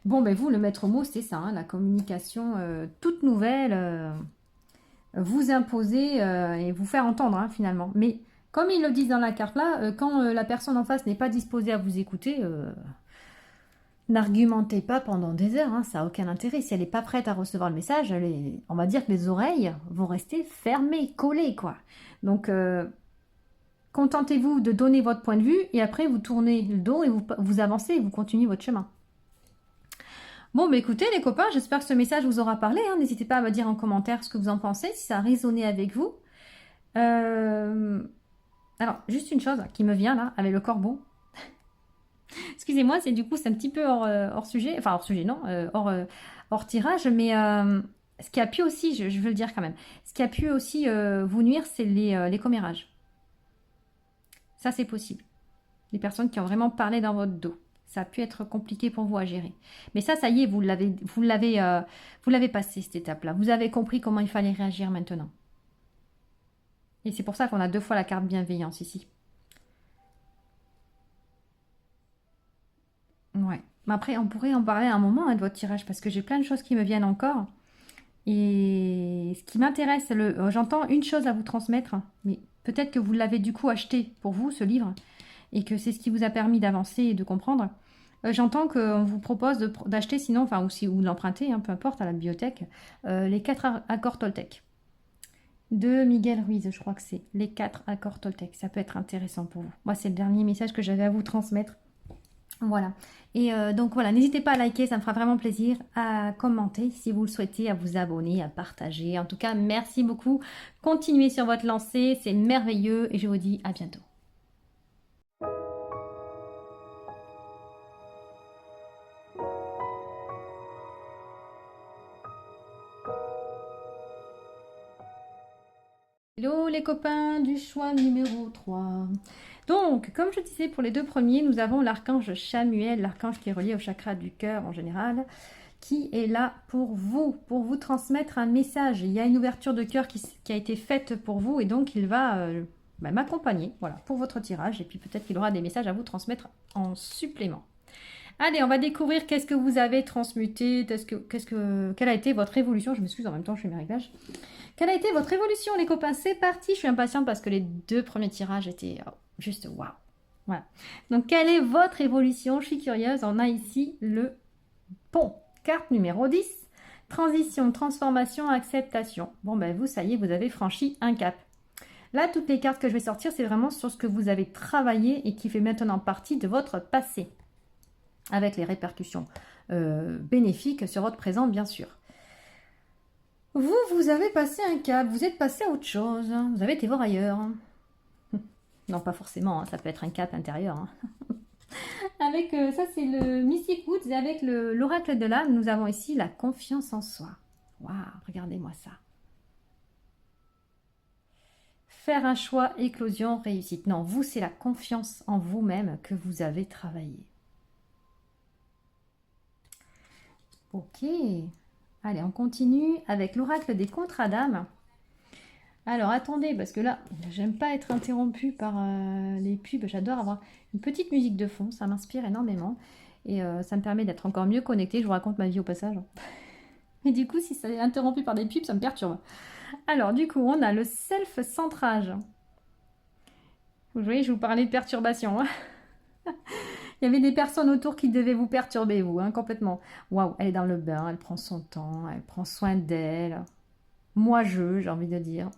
Bon, ben vous, le maître mot, c'est ça, hein, la communication toute nouvelle, vous imposer et vous faire entendre, hein, finalement. Mais comme ils le disent dans la carte là, quand la personne en face n'est pas disposée à vous écouter, n'argumentez pas pendant des heures, hein, ça n'a aucun intérêt. Si elle n'est pas prête à recevoir le message, on va dire que les oreilles vont rester fermées, collées, quoi. Donc, contentez-vous de donner votre point de vue et après, vous tournez le dos et vous avancez et vous continuez votre chemin. Bon, bah écoutez les copains, j'espère que ce message vous aura parlé. Hein. N'hésitez pas à me dire en commentaire ce que vous en pensez, si ça a résonné avec vous. Alors, juste une chose qui me vient là, avec le corbeau. Excusez-moi, c'est un petit peu hors sujet. Enfin, hors sujet, non, hors tirage. Mais ce qui a pu aussi, je veux le dire quand même, ce qui a pu aussi vous nuire, c'est les commérages. Ça, c'est possible. Les personnes qui ont vraiment parlé dans votre dos. Ça a pu être compliqué pour vous à gérer. Mais ça y est, vous l'avez passé cette étape-là. Vous avez compris comment il fallait réagir maintenant. Et c'est pour ça qu'on a 2 fois la carte bienveillance ici. Ouais. Mais après, on pourrait en parler à un moment, hein, de votre tirage, parce que j'ai plein de choses qui me viennent encore. Et ce qui m'intéresse, j'entends une chose à vous transmettre, mais peut-être que vous l'avez du coup acheté pour vous, ce livre, et que c'est ce qui vous a permis d'avancer et de comprendre. J'entends qu'on vous propose d'acheter sinon, enfin aussi, ou de l'emprunter, hein, peu importe, à la bibliothèque, les 4 accords Toltec. De Miguel Ruiz, je crois que c'est les 4 accords Toltec. Ça peut être intéressant pour vous. Moi, c'est le dernier message que j'avais à vous transmettre. Voilà. Et donc voilà, n'hésitez pas à liker, ça me fera vraiment plaisir, à commenter si vous le souhaitez, à vous abonner, à partager. En tout cas, merci beaucoup. Continuez sur votre lancée, c'est merveilleux et je vous dis à bientôt. Hello les copains du choix numéro 3. Donc, comme je disais, pour les 2 premiers, nous avons l'archange Chamuel, l'archange qui est relié au chakra du cœur en général, qui est là pour vous transmettre un message. Il y a une ouverture de cœur qui a été faite pour vous et donc il va m'accompagner, voilà, pour votre tirage. Et puis peut-être qu'il aura des messages à vous transmettre en supplément. Allez, on va découvrir qu'est-ce que vous avez transmuté, quelle a été votre évolution. Je m'excuse, en même temps, je fais mes réglages. Quelle a été votre évolution, les copains? C'est parti. Je suis impatiente parce que les 2 premiers tirages étaient juste waouh. Voilà. Donc, quelle est votre évolution? Je suis curieuse. On a ici le pont. Carte numéro 10. Transition, transformation, acceptation. Bon, ben vous, ça y est, vous avez franchi un cap. Là, toutes les cartes que je vais sortir, c'est vraiment sur ce que vous avez travaillé et qui fait maintenant partie de votre passé. Avec les répercussions bénéfiques sur votre présent, bien sûr. Vous avez passé un cap, vous êtes passé à autre chose, vous avez été voir ailleurs. Non, pas forcément, hein, ça peut être un cap intérieur. Hein. Avec ça, c'est le Mystic Woods et avec l'oracle de l'âme, nous avons ici la confiance en soi. Waouh, regardez-moi ça. Faire un choix, éclosion, réussite. Non, vous, c'est la confiance en vous-même que vous avez travaillé. Ok. Allez, on continue avec l'oracle des contrats d'âme. Alors, attendez, parce que là, j'aime pas être interrompue par les pubs. J'adore avoir une petite musique de fond. Ça m'inspire énormément. Et ça me permet d'être encore mieux connectée. Je vous raconte ma vie au passage. Mais du coup, si ça est interrompu par des pubs, ça me perturbe. Alors, du coup, on a le self-centrage. Vous voyez, je vous parlais de perturbation. Hein. Il y avait des personnes autour qui devaient vous perturber, vous, hein, complètement. Waouh, elle est dans le bain, elle prend son temps, elle prend soin d'elle. Moi, j'ai envie de dire.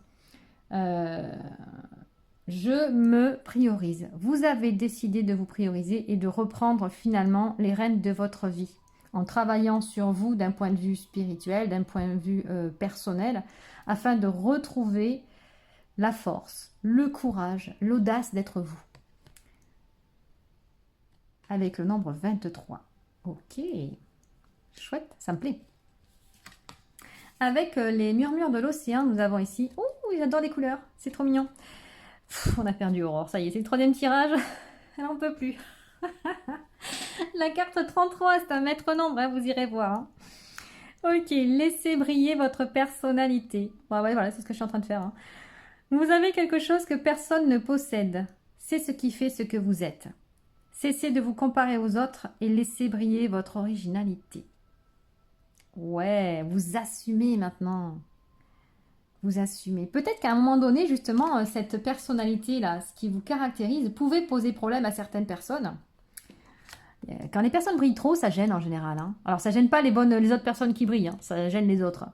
Je me priorise. Vous avez décidé de vous prioriser et de reprendre finalement les rênes de votre vie en travaillant sur vous d'un point de vue spirituel, d'un point de vue personnel, afin de retrouver la force, le courage, l'audace d'être vous. Avec le nombre 23. Ok, chouette, ça me plaît. Avec les murmures de l'océan, nous avons ici... Oh, j'adore les couleurs, c'est trop mignon. On a perdu Aurore, ça y est, c'est le 3e tirage. Elle n'en peut plus. La carte 33, c'est un maître nombre, hein, vous irez voir. Hein. Ok, laissez briller votre personnalité. Ouais, voilà, c'est ce que je suis en train de faire. Hein. Vous avez quelque chose que personne ne possède. C'est ce qui fait ce que vous êtes. Cessez de vous comparer aux autres et laissez briller votre originalité. Ouais, vous assumez maintenant. Vous assumez. Peut-être qu'à un moment donné, justement, cette personnalité-là, ce qui vous caractérise, pouvait poser problème à certaines personnes. Quand les personnes brillent trop, ça gêne en général. Hein. Alors, ça gêne pas les autres personnes qui brillent, hein, ça gêne les autres.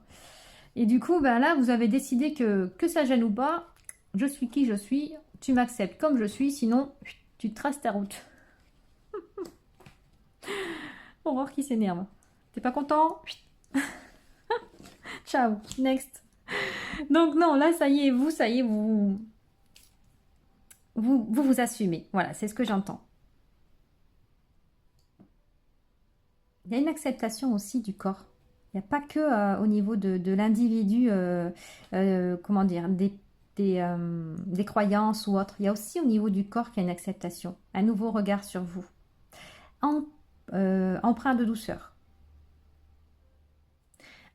Et du coup, ben là, vous avez décidé que ça gêne ou pas, je suis qui je suis, tu m'acceptes comme je suis, sinon, tu traces ta route. Aurore qui s'énerve. T'es pas content? Ciao, next. Donc non, là, ça y est, vous assumez. Voilà, c'est ce que j'entends. Il y a une acceptation aussi du corps. Il n'y a pas que au niveau de l'individu, comment dire, des croyances ou autres. Il y a aussi au niveau du corps qu'il y a une acceptation, un nouveau regard sur vous. Empreint de douceur.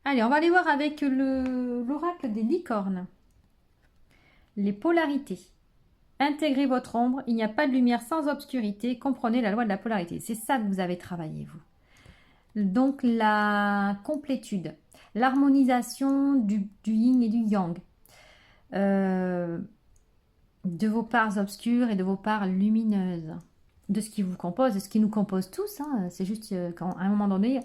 Allez, on va aller voir avec l'oracle des licornes. Les polarités. Intégrez votre ombre, il n'y a pas de lumière sans obscurité, comprenez la loi de la polarité. C'est ça que vous avez travaillé, vous. donc la complétude, l'harmonisation du yin et du yang, de vos parts obscures et de vos parts lumineuses, de ce qui vous compose, de ce qui nous compose tous. Hein. C'est juste qu'à un moment donné,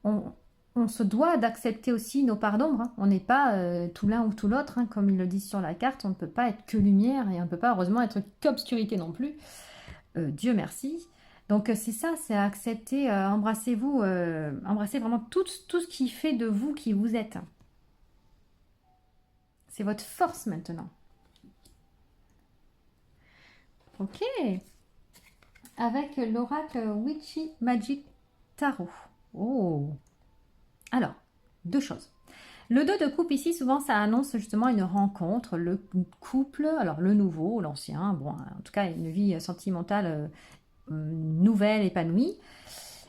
on, on se doit d'accepter aussi nos parts d'ombre. Hein. On n'est pas tout l'un ou tout l'autre, hein, comme ils le disent sur la carte. On ne peut pas être que lumière et on ne peut pas heureusement être qu'obscurité non plus. Dieu merci. Donc c'est ça, c'est accepter, embrassez-vous, embrassez vraiment tout ce qui fait de vous qui vous êtes. C'est votre force maintenant. Ok. Avec l'oracle Witchy Magic Tarot. Oh. Alors, deux choses. Le 2 de coupe ici, souvent ça annonce justement une rencontre, le couple, alors le nouveau, l'ancien, bon, en tout cas une vie sentimentale nouvelle, épanouie,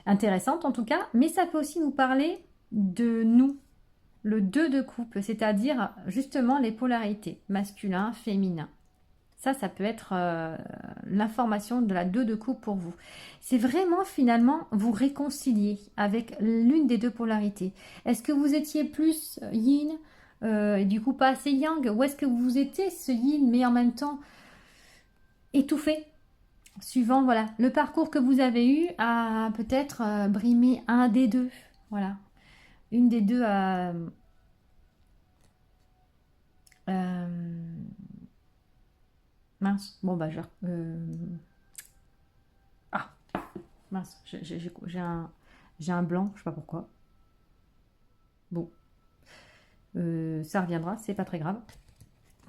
intéressante en tout cas, mais ça peut aussi nous parler de nous, le 2 de coupe, c'est-à-dire justement les polarités, masculin, féminin. Ça peut être l'information de la 2 de coupe pour vous. C'est vraiment finalement vous réconcilier avec l'une des deux polarités. Est-ce que vous étiez plus yin et du coup pas assez yang, ou est-ce que vous étiez ce yin mais en même temps étouffé? Suivant voilà le parcours que vous avez eu à peut-être brimer un des deux. Voilà, une des deux à mince, bon bah ah, mince, j'ai un blanc, je sais pas pourquoi. Bon, ça reviendra, c'est pas très grave.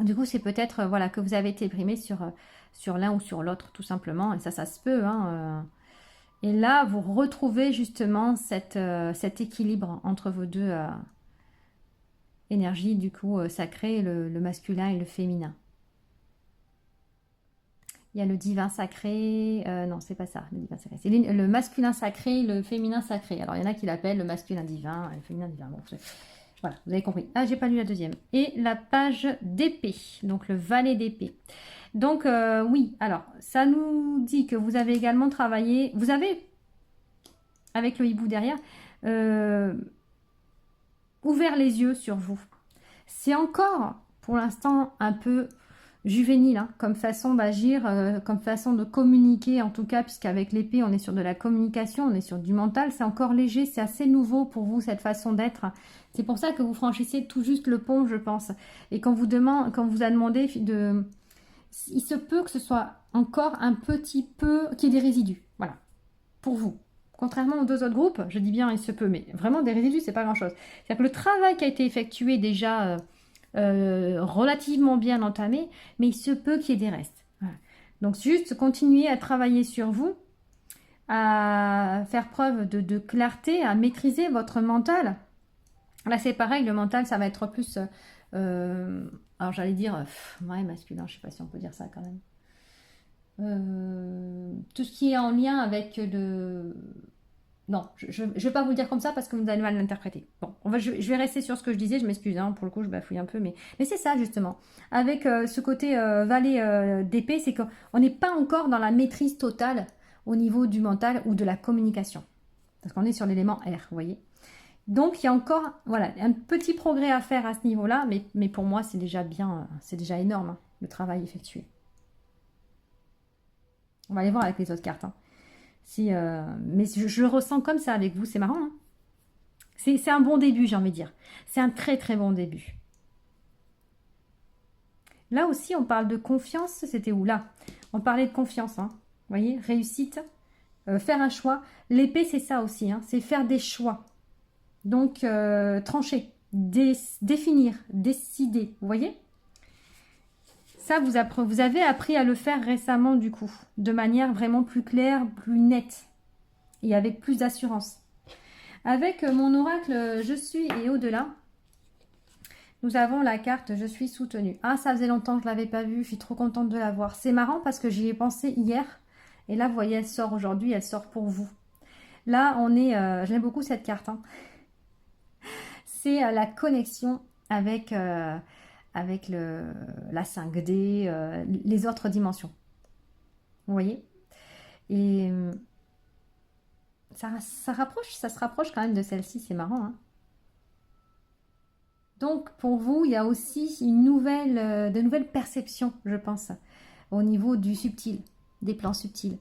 Du coup, c'est peut-être voilà que vous avez été primé sur l'un ou sur l'autre, tout simplement, et ça se peut. Hein, et là, vous retrouvez justement cet équilibre entre vos deux énergies, du coup, sacrées, le masculin et le féminin. Il y a le divin sacré, non, c'est pas ça, le divin sacré. C'est le masculin sacré, le féminin sacré. Alors, il y en a qui l'appellent le masculin divin et le féminin divin. Bon, voilà, vous avez compris. Ah, j'ai pas lu la deuxième. Et la page d'épée, donc le valet d'épée. Donc, oui, alors, ça nous dit que vous avez également travaillé, vous avez, avec le hibou derrière, ouvert les yeux sur vous. C'est encore, pour l'instant, un peu juvénile, hein, comme façon d'agir, comme façon de communiquer, en tout cas, puisqu'avec l'épée, on est sur de la communication, on est sur du mental, c'est encore léger, c'est assez nouveau pour vous, cette façon d'être. C'est pour ça que vous franchissez tout juste le pont, je pense. Et quand on vous a demandé de... Il se peut que ce soit encore un petit peu... qu'il y ait des résidus, voilà, pour vous. Contrairement aux deux autres groupes, je dis bien il se peut, mais vraiment des résidus, c'est pas grand-chose. C'est-à-dire que le travail qui a été effectué déjà... relativement bien entamé, mais il se peut qu'il y ait des restes. Voilà. Donc juste continuer à travailler sur vous, à faire preuve de clarté, à maîtriser votre mental. Là c'est pareil, le mental ça va être plus, alors j'allais dire, ouais masculin, je sais pas si on peut dire ça quand même. Tout ce qui est en lien avec le... Non, je ne vais pas vous le dire comme ça parce que vous allez mal l'interpréter. Bon, je vais rester sur ce que je disais, je m'excuse, hein, pour le coup je bafouille un peu, mais c'est ça justement. Avec ce côté valet d'épée, c'est qu'on n'est pas encore dans la maîtrise totale au niveau du mental ou de la communication. Parce qu'on est sur l'élément R, vous voyez. Donc il y a encore voilà, un petit progrès à faire à ce niveau-là, mais pour moi c'est déjà bien, c'est déjà énorme, hein, le travail effectué. On va aller voir avec les autres cartes. Hein. Mais je le ressens comme ça avec vous, c'est marrant. Hein, c'est un bon début, j'ai envie de dire. C'est un très très bon début. Là aussi, on parle de confiance. C'était où là? On parlait de confiance. Hein. Vous voyez, réussite, faire un choix. L'épée, c'est ça aussi. Hein, c'est faire des choix. Donc, trancher, définir, décider. Vous voyez? Ça, vous avez appris à le faire récemment, du coup, de manière vraiment plus claire, plus nette et avec plus d'assurance. Avec mon oracle Je suis et au-delà, nous avons la carte Je suis soutenue. Ah, ça faisait longtemps que je ne l'avais pas vue, je suis trop contente de la voir. C'est marrant parce que j'y ai pensé hier et là, vous voyez, elle sort aujourd'hui, elle sort pour vous. Là, on est, j'aime beaucoup cette carte. Hein. C'est la connexion avec la 5D, les autres dimensions. Vous voyez? Et ça se rapproche quand même de celle-ci, c'est marrant, hein. Donc, pour vous, il y a aussi de nouvelles perceptions, je pense, au niveau du subtil, des plans subtils.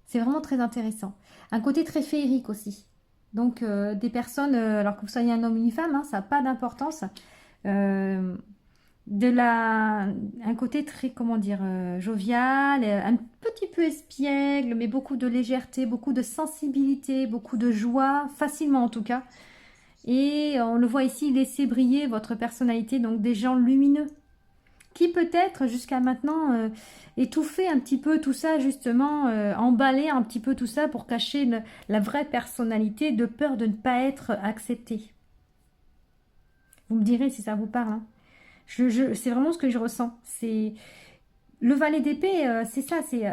C'est vraiment très intéressant. Un côté très féerique aussi. Donc, des personnes, alors que vous soyez un homme ou une femme, hein, ça n'a pas d'importance. Euh, un côté très, comment dire, jovial, un petit peu espiègle, mais beaucoup de légèreté, beaucoup de sensibilité, beaucoup de joie, facilement en tout cas. Et on le voit ici, laisser briller votre personnalité, donc des gens lumineux, qui peut-être jusqu'à maintenant étouffer un petit peu tout ça, justement, emballer un petit peu tout ça pour cacher la vraie personnalité de peur de ne pas être accepté. Vous me direz si ça vous parle, hein. C'est vraiment ce que je ressens. C'est le valet d'épée, c'est ça. C'est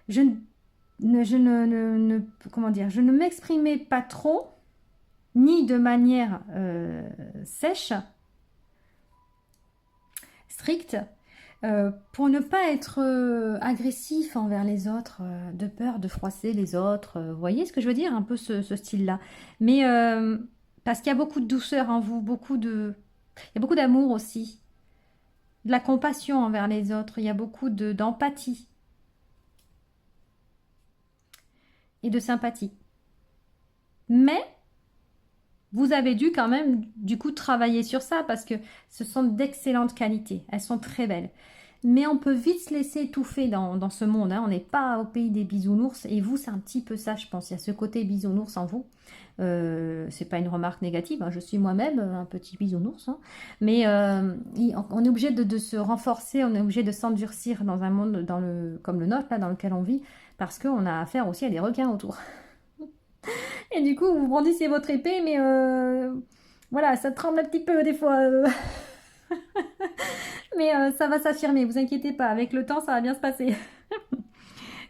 je comment dire, je ne m'exprimais pas trop, ni de manière sèche, stricte, pour ne pas être agressif envers les autres, de peur de froisser les autres. Vous voyez ce que je veux dire? Un peu ce style-là. Mais parce qu'il y a beaucoup de douceur en vous, il y a beaucoup d'amour aussi, de la compassion envers les autres, il y a beaucoup d'empathie et de sympathie. Mais vous avez dû quand même, du coup, travailler sur ça parce que ce sont d'excellentes qualités. Elles sont très belles. Mais on peut vite se laisser étouffer dans ce monde, hein. On n'est pas au pays des bisounours. Et vous, c'est un petit peu ça, je pense. Il y a ce côté bisounours en vous. C'est pas une remarque négative, hein. Je suis moi-même un petit bisounours, hein. Mais on est obligé de se renforcer, on est obligé de s'endurcir dans un monde comme le nôtre, là, dans lequel on vit, parce qu'on a affaire aussi à des requins autour. Et du coup, vous brandissez votre épée, mais voilà, ça tremble un petit peu des fois. Mais ça va s'affirmer, vous inquiétez pas. Avec le temps, ça va bien se passer.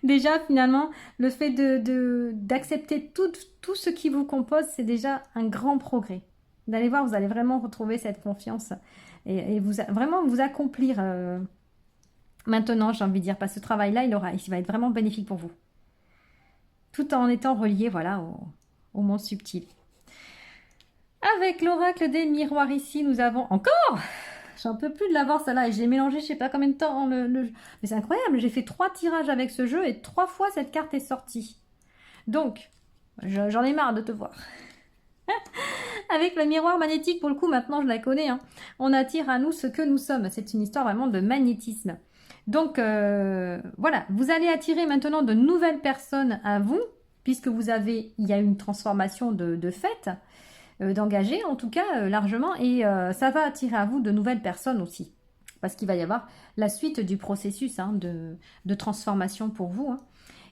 Déjà, finalement, le fait d'accepter tout ce qui vous compose, c'est déjà un grand progrès. Vous allez voir, vous allez vraiment retrouver cette confiance et vraiment vous accomplir maintenant, j'ai envie de dire, parce que ce travail-là, il va être vraiment bénéfique pour vous. Tout en étant relié, voilà, au monde subtil. Avec l'oracle des miroirs ici, nous avons encore... J'en peux plus de l'avoir celle-là et j'ai mélangé je sais pas combien de temps Mais c'est incroyable, j'ai fait 3 tirages avec ce jeu et 3 fois cette carte est sortie. Donc, j'en ai marre de te voir. Avec le miroir magnétique, pour le coup, maintenant je la connais, hein. On attire à nous ce que nous sommes. C'est une histoire vraiment de magnétisme. Donc, voilà, vous allez attirer maintenant de nouvelles personnes à vous, puisque il y a une transformation de fait. D'engager en tout cas largement et ça va attirer à vous de nouvelles personnes aussi parce qu'il va y avoir la suite du processus, hein, de transformation pour vous, hein.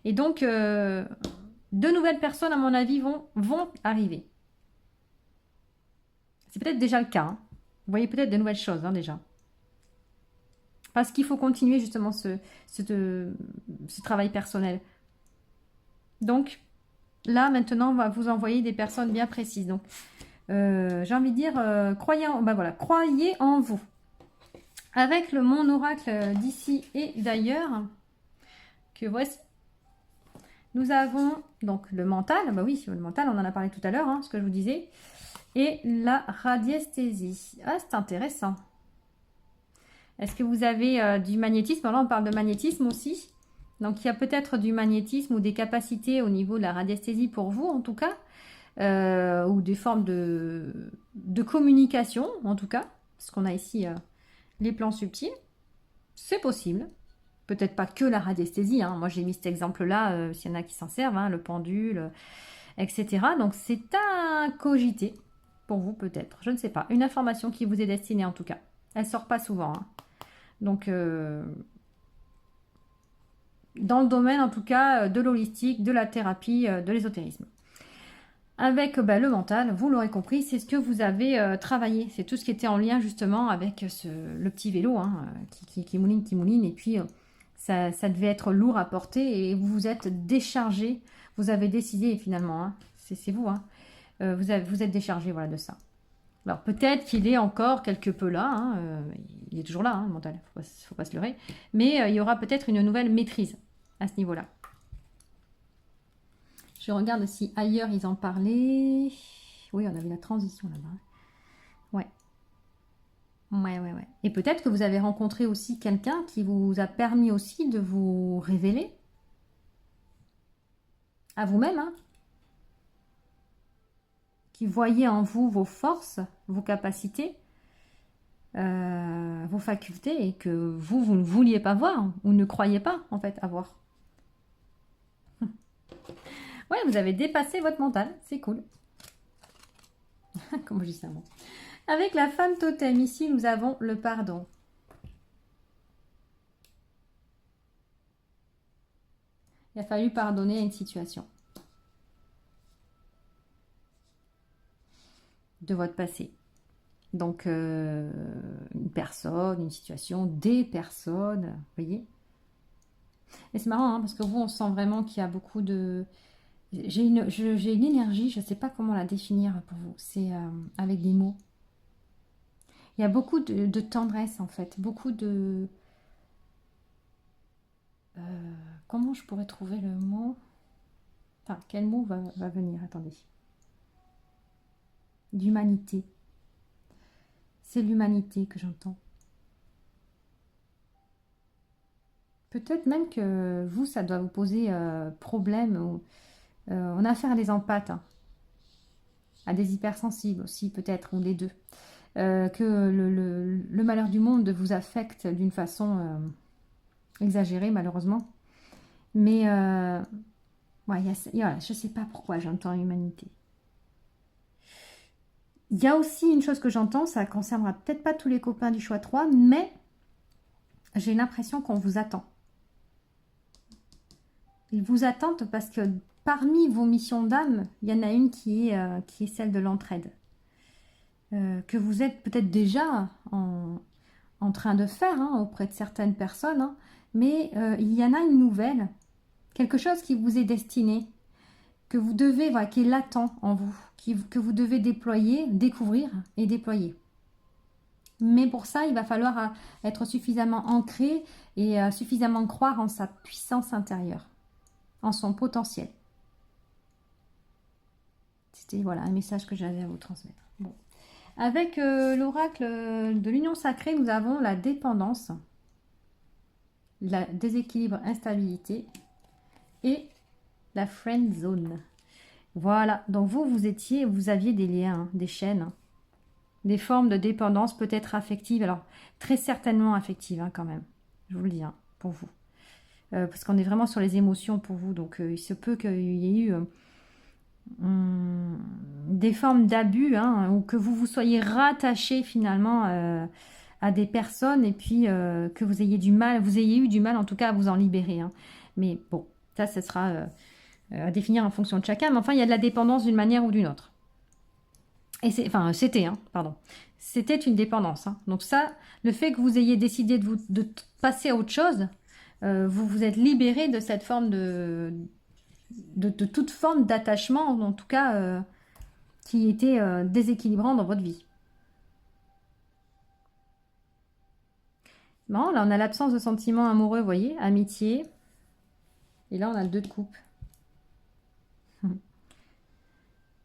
Et donc de nouvelles personnes à mon avis vont arriver. C'est peut-être déjà le cas, hein. Vous voyez peut-être de nouvelles choses, hein, déjà, parce qu'il faut continuer justement ce travail personnel. Donc là maintenant on va vous envoyer des personnes bien précises. Donc j'ai envie de dire, croyez en vous. Avec mon oracle d'ici et d'ailleurs, que voici, nous avons donc le mental, bah oui, le mental, on en a parlé tout à l'heure, hein, ce que je vous disais, et la radiesthésie. Ah, c'est intéressant. Est-ce que vous avez du magnétisme? Alors là, on parle de magnétisme aussi. Donc, il y a peut-être du magnétisme ou des capacités au niveau de la radiesthésie pour vous, en tout cas. Ou des formes de communication, en tout cas, parce qu'on a ici les plans subtils. C'est possible. Peut-être pas que la radiesthésie, hein. Moi, j'ai mis cet exemple-là, s'il y en a qui s'en servent, hein, le pendule, etc. Donc, c'est à cogiter pour vous, peut-être. Je ne sais pas. Une information qui vous est destinée, en tout cas. Elle ne sort pas souvent, hein. Donc, dans le domaine, en tout cas, de l'holistique, de la thérapie, de l'ésotérisme. Avec le mental, vous l'aurez compris, c'est ce que vous avez travaillé. C'est tout ce qui était en lien justement avec le petit vélo, hein, qui mouline. Et puis, ça devait être lourd à porter et vous vous êtes déchargé. Vous avez décidé finalement, hein, c'est vous, hein, vous êtes déchargé, voilà, de ça. Alors peut-être qu'il est encore quelque peu là, hein, il est toujours là, hein, le mental, faut pas se leurrer. Mais il y aura peut-être une nouvelle maîtrise à ce niveau-là. Je regarde si ailleurs ils en parlaient. Oui, on avait la transition là-bas. Ouais. Ouais. Et peut-être que vous avez rencontré aussi quelqu'un qui vous a permis aussi de vous révéler à vous-même, hein, qui voyait en vous vos forces, vos capacités, vos facultés et que vous ne vouliez pas voir ou ne croyez pas en fait avoir. Ouais, vous avez dépassé votre mental, c'est cool. Comment je dis ça, bon. Avec la femme totem, ici, nous avons le pardon. Il a fallu pardonner à une situation de votre passé. Donc, une personne, une situation, des personnes, vous voyez. Et c'est marrant, hein, parce que vous, on sent vraiment qu'il y a beaucoup de... J'ai une énergie, je ne sais pas comment la définir pour vous. C'est avec des mots. Il y a beaucoup de tendresse, en fait. Beaucoup de... comment je pourrais trouver le mot? Enfin, quel mot va venir? Attendez. D'humanité. C'est l'humanité que j'entends. Peut-être même que vous, ça doit vous poser problème. Ou, on a affaire à des empathes, hein, à des hypersensibles aussi, peut-être, ou les deux. Que le malheur du monde vous affecte d'une façon exagérée, malheureusement. Mais ouais, voilà, je ne sais pas pourquoi j'entends humanité. Il y a aussi une chose que j'entends, ça ne concernera peut-être pas tous les copains du choix 3, mais j'ai l'impression qu'on vous attend. Ils vous attendent parce que parmi vos missions d'âme, il y en a une qui est celle de l'entraide. Que vous êtes peut-être déjà en train de faire, hein, auprès de certaines personnes, hein, mais il y en a une nouvelle, quelque chose qui vous est destiné, que vous devez, voilà, qui est latent en vous, que vous devez déployer, découvrir et déployer. Mais pour ça, il va falloir être suffisamment ancré et suffisamment croire en sa puissance intérieure, en son potentiel. C'était voilà un message que j'avais à vous transmettre. Bon. Avec l'oracle de l'union sacrée, nous avons la dépendance, la déséquilibre, instabilité et la friend zone. Voilà, donc vous aviez des liens, hein, des chaînes, hein, des formes de dépendance peut-être affectives, alors très certainement affectives, hein, quand même, je vous le dis, hein, pour vous. Parce qu'on est vraiment sur les émotions pour vous, donc il se peut qu'il y ait eu des formes d'abus, hein, ou que vous vous soyez rattaché finalement à des personnes et puis que vous ayez eu du mal en tout cas à vous en libérer, hein. Mais bon, ça sera à définir en fonction de chacun, mais enfin il y a de la dépendance d'une manière ou d'une autre. Et c'était une dépendance, hein. Donc ça, le fait que vous ayez décidé de passer à autre chose, vous vous êtes libéré de cette forme de toute forme d'attachement, en tout cas, qui était déséquilibrant dans votre vie. Bon, là, on a l'absence de sentiments amoureux, vous voyez, amitié. Et là, on a le 2 de coupe.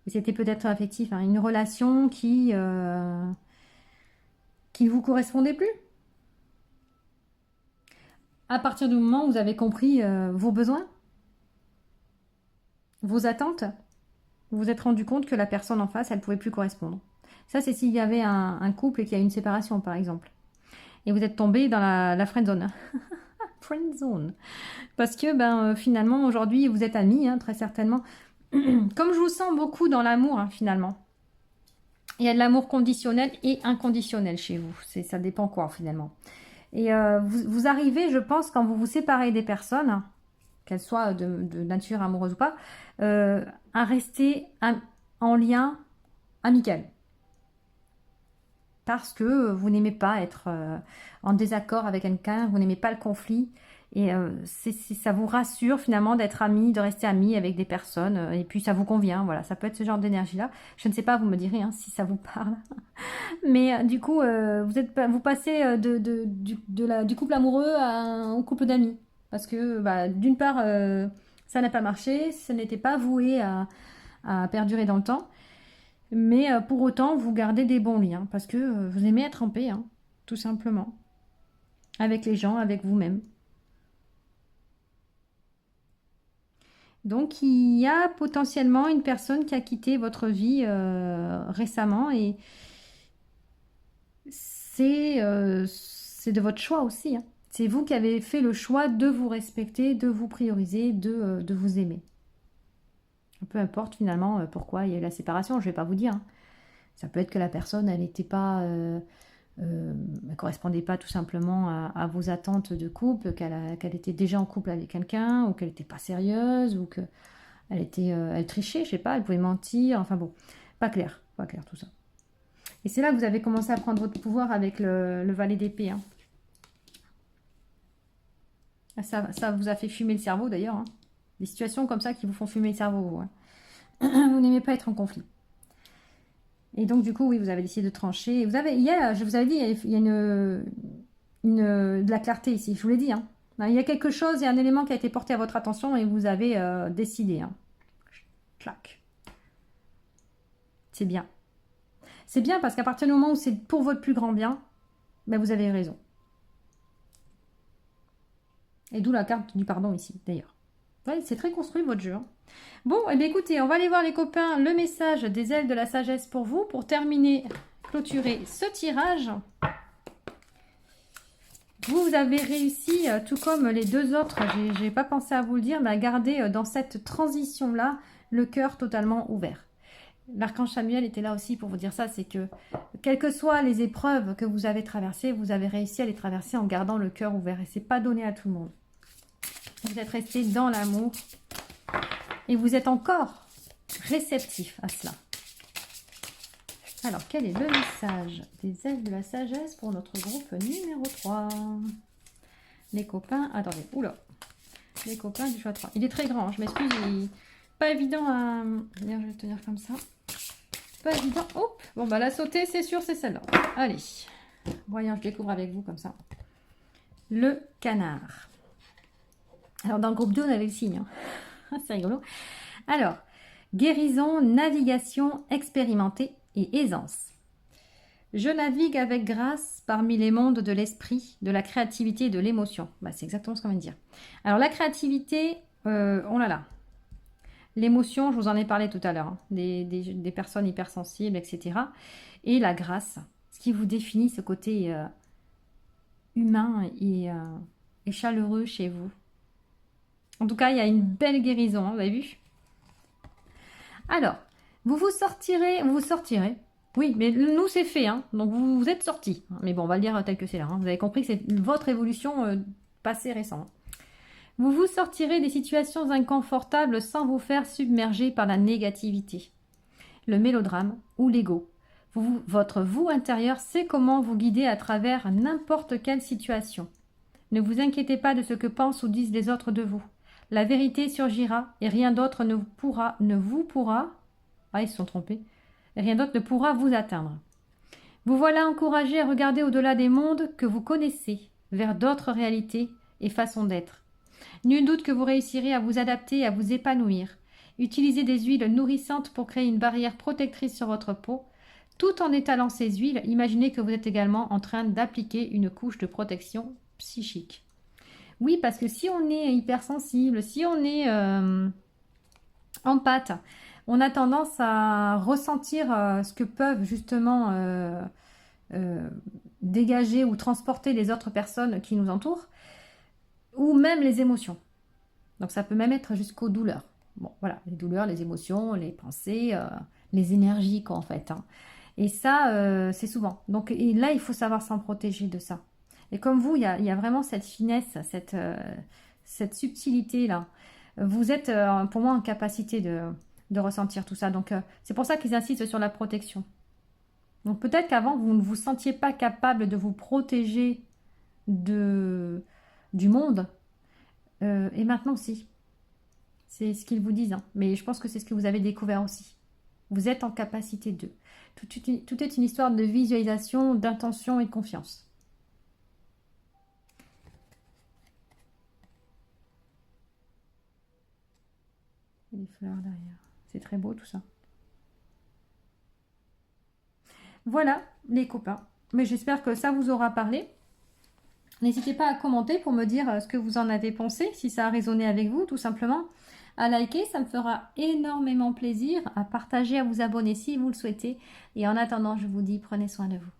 Et c'était peut-être affectif, hein, une relation qui ne vous correspondait plus. À partir du moment où vous avez compris vos besoins, vos attentes, vous vous êtes rendu compte que la personne en face, elle ne pouvait plus correspondre. Ça, c'est s'il y avait un couple et qu'il y a une séparation, par exemple. Et vous êtes tombé dans la friend zone. Friend zone. Parce que finalement, aujourd'hui, vous êtes amis, hein, très certainement. Comme je vous sens beaucoup dans l'amour, hein, finalement. Il y a de l'amour conditionnel et inconditionnel chez vous. Ça dépend quoi, finalement. Et vous arrivez, je pense, quand vous vous séparez des personnes, qu'elles soient de nature amoureuse ou pas, à rester en lien amical. Parce que vous n'aimez pas être en désaccord avec quelqu'un, vous n'aimez pas le conflit. Et ça vous rassure finalement d'être amis, de rester amis avec des personnes. Et puis ça vous convient, voilà, ça peut être ce genre d'énergie-là. Je ne sais pas, vous me direz hein, si ça vous parle. Mais du coup, vous passez du couple amoureux au couple d'amis. Parce que d'une part, Ça n'a pas marché, ça n'était pas voué à perdurer dans le temps. Mais pour autant, vous gardez des bons liens parce que vous aimez être en paix, hein, tout simplement. Avec les gens, avec vous-même. Donc, il y a potentiellement une personne qui a quitté votre vie récemment et c'est de votre choix aussi, hein. C'est vous qui avez fait le choix de vous respecter, de vous prioriser, de vous aimer. Peu importe finalement pourquoi il y a eu la séparation, je ne vais pas vous dire, hein. Ça peut être que la personne, elle n'était pas, elle correspondait pas tout simplement à vos attentes de couple, qu'elle était déjà en couple avec quelqu'un, ou qu'elle n'était pas sérieuse, ou qu'elle elle trichait, je sais pas, elle pouvait mentir, enfin bon, pas clair tout ça. Et c'est là que vous avez commencé à prendre votre pouvoir avec le valet d'épée, hein. Ça vous a fait fumer le cerveau d'ailleurs, hein. Des situations comme ça qui vous font fumer le cerveau, vous, hein. Vous n'aimez pas être en conflit. Et donc, du coup, oui, vous avez décidé de trancher. Je vous avais dit, il y a de la clarté ici, je vous l'ai dit, hein. Il y a quelque chose, il y a un élément qui a été porté à votre attention et vous avez décidé, hein. Clac. C'est bien. C'est bien parce qu'à partir du moment où c'est pour votre plus grand bien, ben vous avez raison. Et d'où la carte du pardon ici, d'ailleurs. Ouais, c'est très construit votre jeu, hein. Bon, eh bien écoutez, on va aller voir les copains le message des ailes de la sagesse pour vous, pour terminer, clôturer ce tirage. Vous avez réussi, tout comme les deux autres, j'ai pas pensé à vous le dire, mais à garder dans cette transition-là le cœur totalement ouvert. L'archange Samuel était là aussi pour vous dire ça, c'est que quelles que soient les épreuves que vous avez traversées, vous avez réussi à les traverser en gardant le cœur ouvert. Et c'est pas donné à tout le monde. Vous êtes resté dans l'amour et vous êtes encore réceptif à cela. Alors, quel est le message des ailes de la sagesse pour notre groupe numéro 3? Les copains... Attendez, oula. Les copains du choix 3. Il est très grand, je m'excuse, il n'est pas évident à... Je vais tenir comme ça. Pas évident. Hop. Bon, bah la sauter, c'est sûr, c'est celle-là. Allez. Voyons, je découvre avec vous comme ça. Le canard. Alors, dans le groupe 2, on avait le signe, hein. C'est rigolo. Alors, guérison, navigation, expérimentée et aisance. Je navigue avec grâce parmi les mondes de l'esprit, de la créativité et de l'émotion. Bah, c'est exactement ce qu'on vient de dire. Alors, la créativité, oh là là. L'émotion, je vous en ai parlé tout à l'heure, hein, des personnes hypersensibles, etc. Et la grâce, ce qui vous définit ce côté humain et chaleureux chez vous. En tout cas, il y a une belle guérison, hein, vous avez vu? Alors, vous sortirez. Oui, mais nous, c'est fait, hein, donc vous êtes sortis. Mais bon, on va le dire tel que c'est là, hein. Vous avez compris que c'est votre évolution passée récente. Vous sortirez des situations inconfortables sans vous faire submerger par la négativité, le mélodrame ou l'ego. Votre vous intérieur sait comment vous guider à travers n'importe quelle situation. Ne vous inquiétez pas de ce que pensent ou disent les autres de vous. La vérité surgira et rien d'autre ne vous pourra... Ah, ils se sont trompés. Rien d'autre ne pourra vous atteindre. Vous voilà encouragé à regarder au-delà des mondes que vous connaissez, vers d'autres réalités et façons d'être. Nul doute que vous réussirez à vous adapter et à vous épanouir. Utilisez des huiles nourrissantes pour créer une barrière protectrice sur votre peau. Tout en étalant ces huiles, imaginez que vous êtes également en train d'appliquer une couche de protection psychique. Oui, parce que si on est hypersensible, si on est empathe, on a tendance à ressentir ce que peuvent justement dégager ou transporter les autres personnes qui nous entourent, ou même les émotions. Donc ça peut même être jusqu'aux douleurs. Bon, voilà, les douleurs, les émotions, les pensées, les énergies, quoi, en fait, hein. Et ça, c'est souvent. Donc et là, il faut savoir s'en protéger de ça. Et comme vous, il y a vraiment cette finesse, cette subtilité-là. Vous êtes, pour moi, en capacité de ressentir tout ça. Donc, c'est pour ça qu'ils insistent sur la protection. Donc, peut-être qu'avant, vous ne vous sentiez pas capable de vous protéger du monde. Et maintenant, si. C'est ce qu'ils vous disent, hein. Mais je pense que c'est ce que vous avez découvert aussi. Vous êtes en capacité de. Tout est une histoire de visualisation, d'intention et de confiance. des fleurs derrière. C'est très beau tout ça. Voilà les copains. Mais j'espère que ça vous aura parlé. N'hésitez pas à commenter pour me dire ce que vous en avez pensé, si ça a résonné avec vous, tout simplement. À liker, ça me fera énormément plaisir. À partager, à vous abonner si vous le souhaitez. Et en attendant, je vous dis, prenez soin de vous.